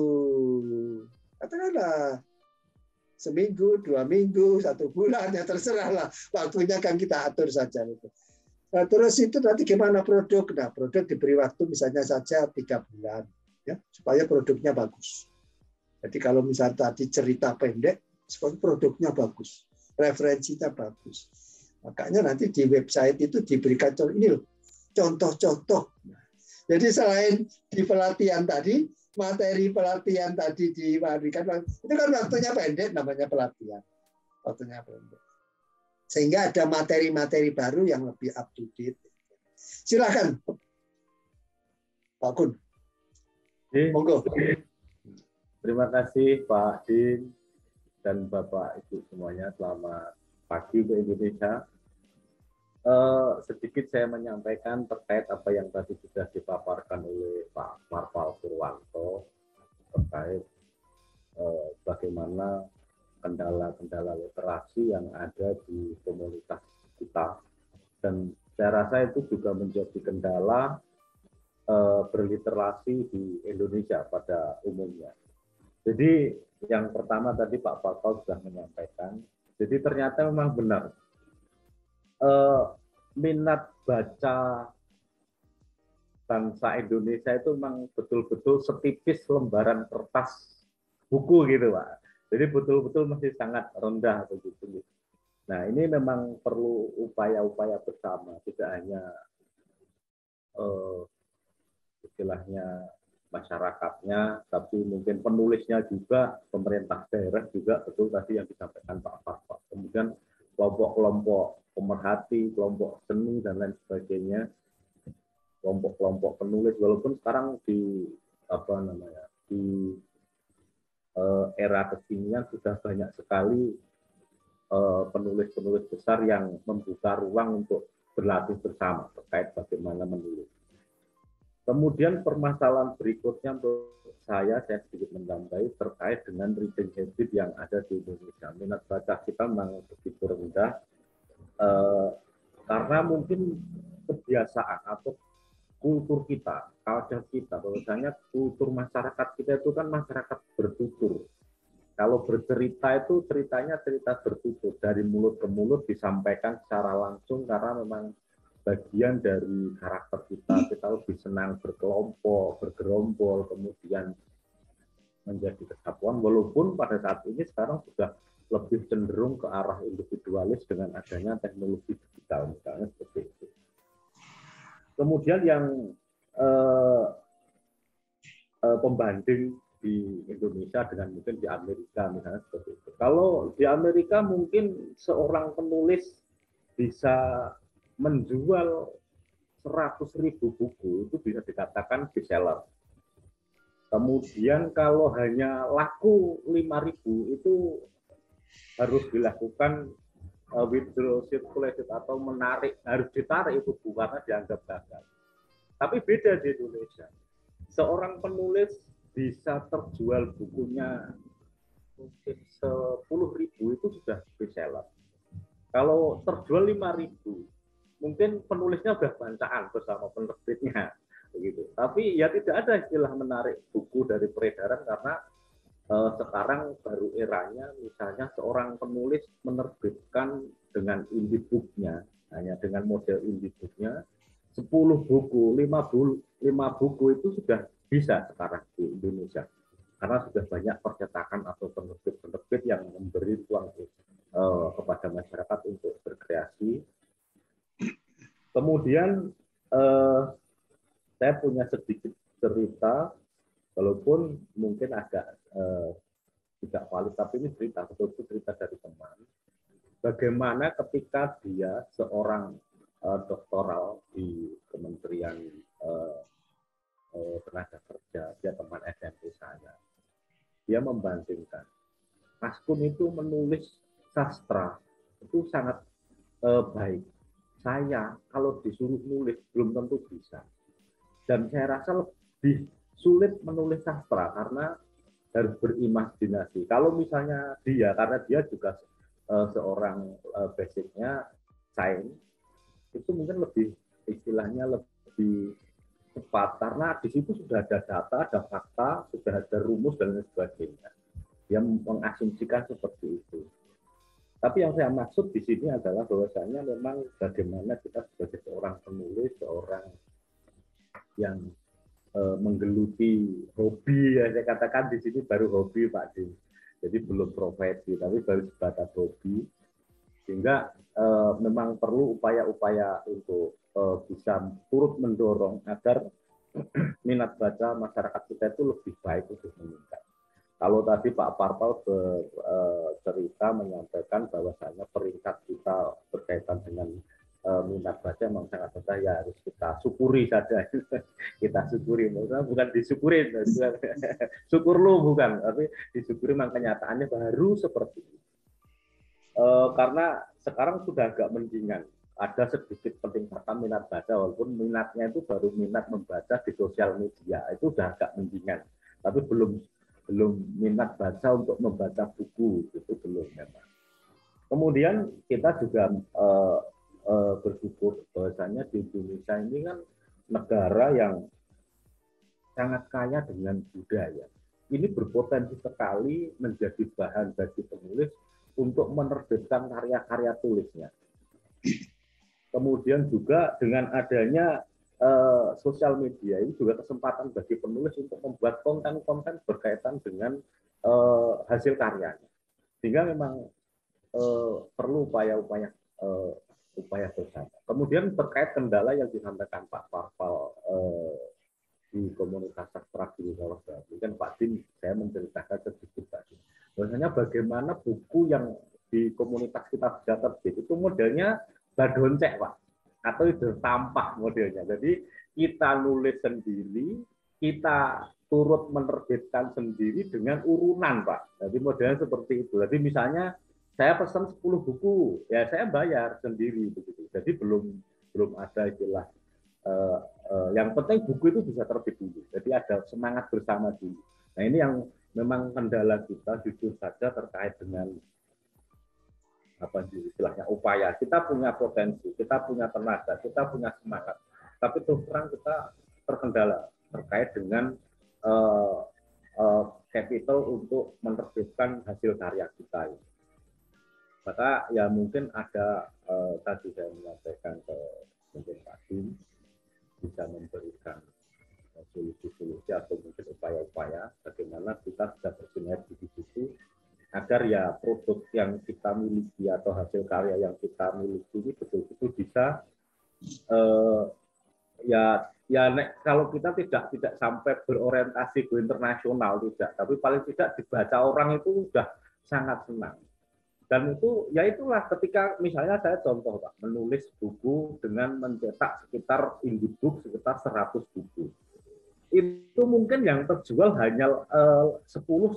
katakanlah seminggu, 2 minggu, 1 bulan, ya terserah lah. Waktunya kan kita atur saja. Nah, terus itu nanti gimana produk? Nah, produk diberi waktu misalnya saja 3 bulan, ya, supaya produknya bagus. Jadi kalau misalnya tadi cerita pendek, supaya produknya bagus, referensinya bagus. Makanya nanti di website itu diberikan contoh ini loh, contoh-contoh. Jadi selain di pelatihan tadi, materi pelatihan tadi diberikan, itu kan waktunya pendek, namanya pelatihan. Waktunya pendek. Sehingga ada materi-materi baru yang lebih up to date. Silakan, Pak Kun. Monggo. Terima kasih Pak Din dan Bapak Ibu semuanya. Selamat pagi ke Indonesia. Sedikit saya menyampaikan terkait apa yang tadi sudah dipaparkan oleh Pak Parpal Purwanto terkait bagaimana kendala-kendala literasi yang ada di komunitas kita, dan saya rasa itu juga menjadi kendala berliterasi di Indonesia pada umumnya. Jadi yang pertama tadi Pak Parpal sudah menyampaikan, jadi ternyata memang benar minat baca bangsa Indonesia itu memang betul-betul setipis lembaran kertas buku gitu Pak. Jadi betul-betul masih sangat rendah begitu. Nah ini memang perlu upaya-upaya bersama, tidak hanya istilahnya masyarakatnya, tapi mungkin penulisnya juga, pemerintah daerah juga, betul tadi yang disampaikan Pak Parpal. Kemudian kelompok-kelompok pemerhati, kelompok seni dan lain sebagainya, kelompok-kelompok penulis, walaupun sekarang di era kekinian sudah banyak sekali penulis-penulis besar yang membuka ruang untuk berlatih bersama terkait bagaimana menulis. Kemudian permasalahan berikutnya menurut saya sedikit menambahi terkait dengan reading habit yang ada di Indonesia. Minat baca kita memang begitu rendah karena mungkin kebiasaan atau kultur kita, culture kita, bahwasanya kultur masyarakat kita itu kan masyarakat bertutur. Kalau bercerita itu ceritanya cerita bertutur, dari mulut ke mulut disampaikan secara langsung, karena memang bagian dari karakter kita lebih senang berkelompok, bergerombol, kemudian menjadi kesatuan, walaupun pada saat ini sekarang sudah lebih cenderung ke arah individualis dengan adanya teknologi digital, misalnya seperti itu. Kemudian yang pembanding di Indonesia dengan mungkin di Amerika misalnya seperti itu. Kalau di Amerika mungkin seorang penulis bisa menjual 100.000 buku, itu bisa dikatakan bestseller. Kemudian kalau hanya laku 5.000, itu harus dilakukan withdraw circulation atau menarik, harus ditarik itu buku karena dianggap gagal. Tapi beda di Indonesia. Seorang penulis bisa terjual bukunya mungkin 10.000 itu sudah bestseller. Kalau terjual 5.000, mungkin penulisnya sudah bancaan bersama penerbitnya, begitu. Tapi ya tidak ada istilah menarik buku dari peredaran karena sekarang baru eranya, misalnya seorang penulis menerbitkan dengan indie book-nya, hanya dengan model indie book-nya, 10 buku, 5 buku itu sudah bisa sekarang di Indonesia. Karena sudah banyak percetakan atau penerbit-penerbit yang memberi ruang kepada masyarakat untuk berkreasi. Kemudian saya punya sedikit cerita, walaupun mungkin agak tidak valid, tapi ini cerita, betul-betul cerita dari teman. Bagaimana ketika dia seorang doktoral di Kementerian Tenaga Kerja, dia teman SMP saya. Dia membandingkan, Mas Kun itu menulis sastra itu sangat baik. Saya kalau disuruh nulis belum tentu bisa. Dan saya rasa lebih sulit menulis sastra karena harus berimajinasi. Kalau misalnya dia, karena dia juga seorang basicnya sains, itu mungkin lebih istilahnya lebih cepat karena di situ sudah ada data, ada fakta, sudah ada rumus dan lain sebagainya. Dia mengasumsikan seperti itu. Tapi yang saya maksud di sini adalah bahwasanya memang bagaimana kita sebagai seorang penulis, seorang yang menggeluti hobi, ya saya katakan di sini baru hobi Pak Dim. Jadi belum profesi, tapi baru sebatas hobi. Sehingga memang perlu upaya-upaya untuk bisa turut mendorong agar minat baca masyarakat kita itu lebih baik, lebih meningkat. Kalau tadi Pak Parpal bercerita menyampaikan bahwasanya peringkat kita berkaitan dengan minat baca memang sangat besar, ya harus kita syukuri saja. Kita syukuri, bukan disyukurin, syukur lu bukan, tapi disyukuri memang kenyataannya baru seperti itu. Karena sekarang sudah agak mendingan, ada sedikit peningkatan minat baca, walaupun minatnya itu baru minat membaca di sosial media, itu sudah agak mendingan, tapi belum minat baca untuk membaca buku, itu belum memang. Kemudian kita juga bersyukur bahwasanya di Indonesia ini kan negara yang sangat kaya dengan budaya. Ini berpotensi sekali menjadi bahan bagi penulis untuk menerbitkan karya-karya tulisnya. Kemudian juga dengan adanya sosial media ini juga kesempatan bagi penulis untuk membuat konten-konten berkaitan dengan hasil karyanya. Sehingga memang perlu upaya-upaya bersama. Kemudian terkait kendala yang disampaikan Pak Parpal di komunitas sastra di Jawa Barat, kan Pak Dim saya menceritakan sedikit tadi. Bahwasanya bagaimana buku yang di komunitas kita bisa terbit itu modelnya badoncek Pak, atau itu tampak modelnya. Jadi kita nulis sendiri, kita turut menerbitkan sendiri dengan urunan Pak. Jadi modelnya seperti itu. Jadi misalnya saya pesan 10 buku, ya saya bayar sendiri begitu. Jadi belum ada istilah yang penting buku itu bisa terbit dulu. Jadi ada semangat bersama dulu. Nah ini yang memang kendala kita jujur saja terkait dengan istilahnya upaya. Kita punya potensi, kita punya tenaga, kita punya semangat. Tapi terus terang kita terkendala terkait dengan capital untuk menerbitkan hasil karya kita. Maka ya mungkin ada tadi saya menyampaikan ke mungkin Pak Dim bisa memberikan solusi-solusi atau mungkin upaya-upaya bagaimana kita bisa bersinergi di situ agar ya produk yang kita miliki atau hasil karya yang kita miliki ini betul-betul bisa kalau kita tidak sampai berorientasi ke internasional tidak, tapi paling tidak dibaca orang itu sudah sangat senang. Dan itu ya itulah ketika misalnya saya contoh Pak, menulis buku dengan mencetak sekitar indie book sekitar 100 buku. Itu mungkin yang terjual hanya 10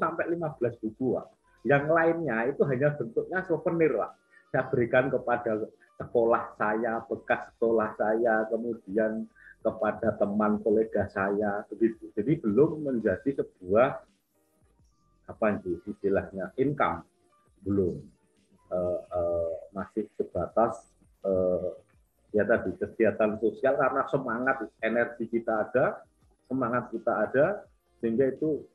sampai 15 buku Pak. Yang lainnya itu hanya bentuknya souvenir Pak. Saya berikan kepada sekolah saya, bekas sekolah saya, kemudian kepada teman kolega saya begitu. Jadi belum menjadi sebuah istilahnya income, belum. Masih sebatas ya tadi kegiatan sosial karena semangat energi kita ada, semangat kita ada, sehingga itu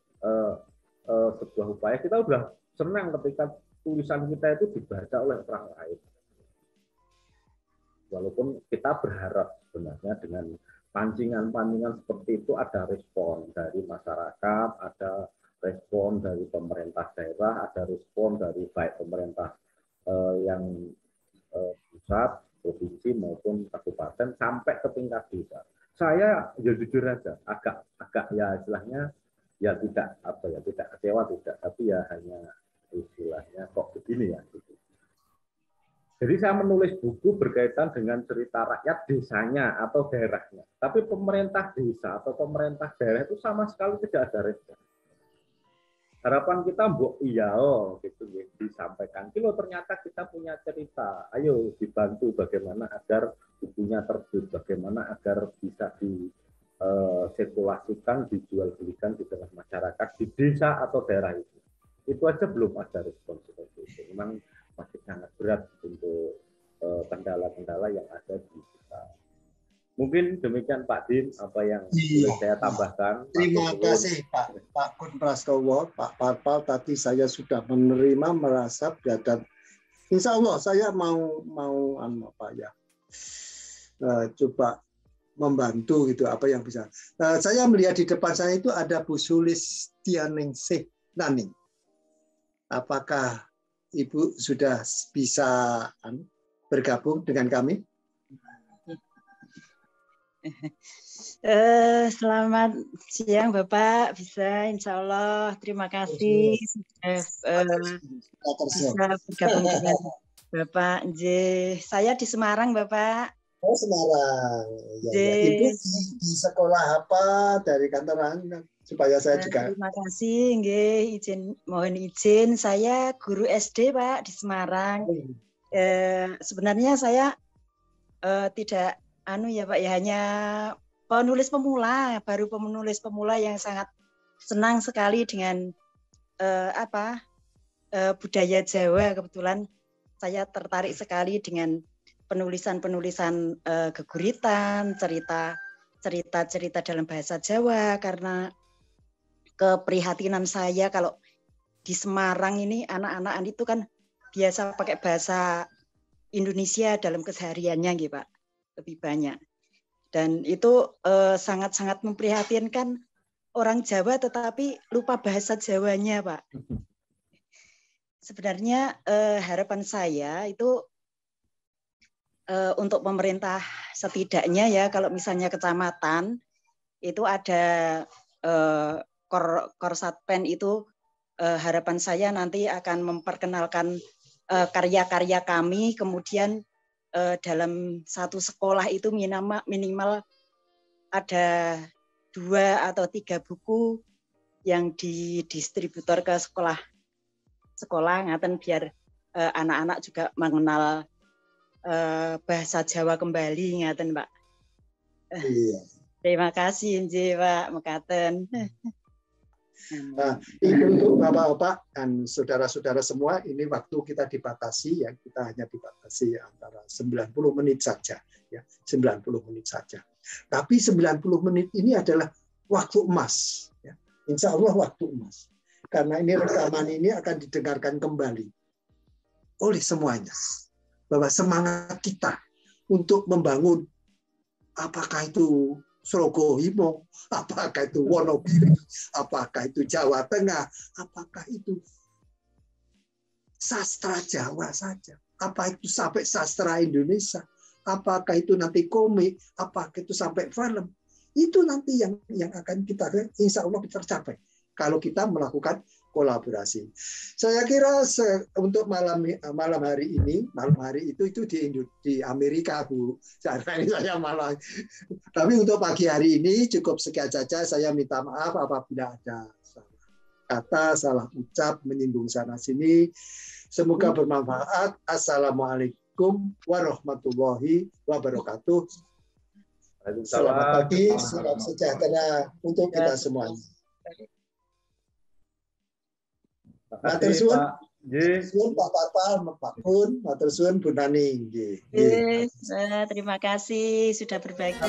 sebuah upaya. Kita udah senang ketika tulisan kita itu dibaca oleh orang lain. Walaupun kita berharap sebenarnya dengan pancingan-pancingan seperti itu ada respon dari masyarakat, ada respon dari pemerintah daerah, ada respon dari baik pemerintah yang pusat, provinsi maupun kabupaten sampai ke tingkat desa. Saya ya jujur aja agak ya istilahnya ya tidak kecewa tidak, tapi ya hanya istilahnya kok begini ya gitu. Jadi saya menulis buku berkaitan dengan cerita rakyat desanya atau daerahnya, tapi pemerintah desa atau pemerintah daerah itu sama sekali tidak ada respon. Harapan kita gitu disampaikan. Ternyata kita punya cerita. Ayo dibantu bagaimana agar bukunya terbit, bagaimana agar bisa disirkulasikan, dijual belikan di tengah masyarakat di desa atau daerah itu. Itu aja belum ada respon seperti itu. Memang masih sangat berat untuk kendala-kendala yang ada di kita. Mungkin demikian Pak Dim, apa yang boleh saya tambahkan. Terima kasih Pak Kun Prastowo, Pak Parpal. Tadi saya sudah menerima, merasap, dan insya Allah saya mau coba membantu gitu apa yang bisa. Saya melihat di depan saya itu ada Bu Sulistianingsih Naning. Apakah Ibu sudah bisa bergabung dengan kami? Selamat siang Bapak, bisa insya Allah, terima kasih sudah bisa bergabung dengan Bapak. Saya di Semarang Bapak. Oh Semarang, ya. Ibu di sekolah apa dari kantor Anda supaya saya juga. Terima kasih, mohon izin saya guru SD Pak di Semarang. Sebenarnya saya tidak ya Pak, ya hanya penulis pemula, baru penulis pemula yang sangat senang sekali dengan budaya Jawa. Kebetulan saya tertarik sekali dengan penulisan-penulisan geguritan, cerita-cerita dalam bahasa Jawa, karena keprihatinan saya kalau di Semarang ini anak-anak itu kan biasa pakai bahasa Indonesia dalam kesehariannya gitu Pak. Lebih banyak, dan itu sangat-sangat memprihatinkan orang Jawa tetapi lupa bahasa Jawanya Pak. Sebenarnya harapan saya itu untuk pemerintah setidaknya ya, kalau misalnya kecamatan itu ada Korsatpen itu, harapan saya nanti akan memperkenalkan karya-karya kami, kemudian dalam satu sekolah itu minimal ada 2 atau 3 buku yang didistributor ke sekolah ngaten, biar anak-anak juga mengenal bahasa Jawa kembali ngaten Pak. Iya. Terima kasih Pak mekaten. Nah, ini untuk Bapak-bapak dan saudara-saudara semua, ini waktu kita dibatasi ya, kita hanya dibatasi antara 90 menit saja ya, 90 menit saja. Tapi 90 menit ini adalah waktu emas ya. Insya Allah waktu emas. Karena ini rekaman ini akan didengarkan kembali oleh semuanya. Bahwa semangat kita untuk membangun, apakah itu Srogohimo, apakah itu Wonogiri, apakah itu Jawa Tengah, apakah itu sastra Jawa saja, apa itu sampai sastra Indonesia, apakah itu nanti komik, apakah itu sampai film, itu nanti yang akan kita insya Allah tercapai kalau kita melakukan kolaborasi. Saya kira untuk malam hari ini, malam hari itu di Amerika, Bu. Ini saya malam. Tapi untuk pagi hari ini cukup sekian saja. Saya minta maaf apabila ada salah kata, salah ucap, menyinggung sana sini. Semoga bermanfaat. Assalamualaikum warahmatullahi wabarakatuh. Selamat pagi, salam sejahtera untuk kita semuanya. Matur suwun Pak Parpal, Pak Pun, matur suwun Bu Nani. Terima kasih sudah berbagi.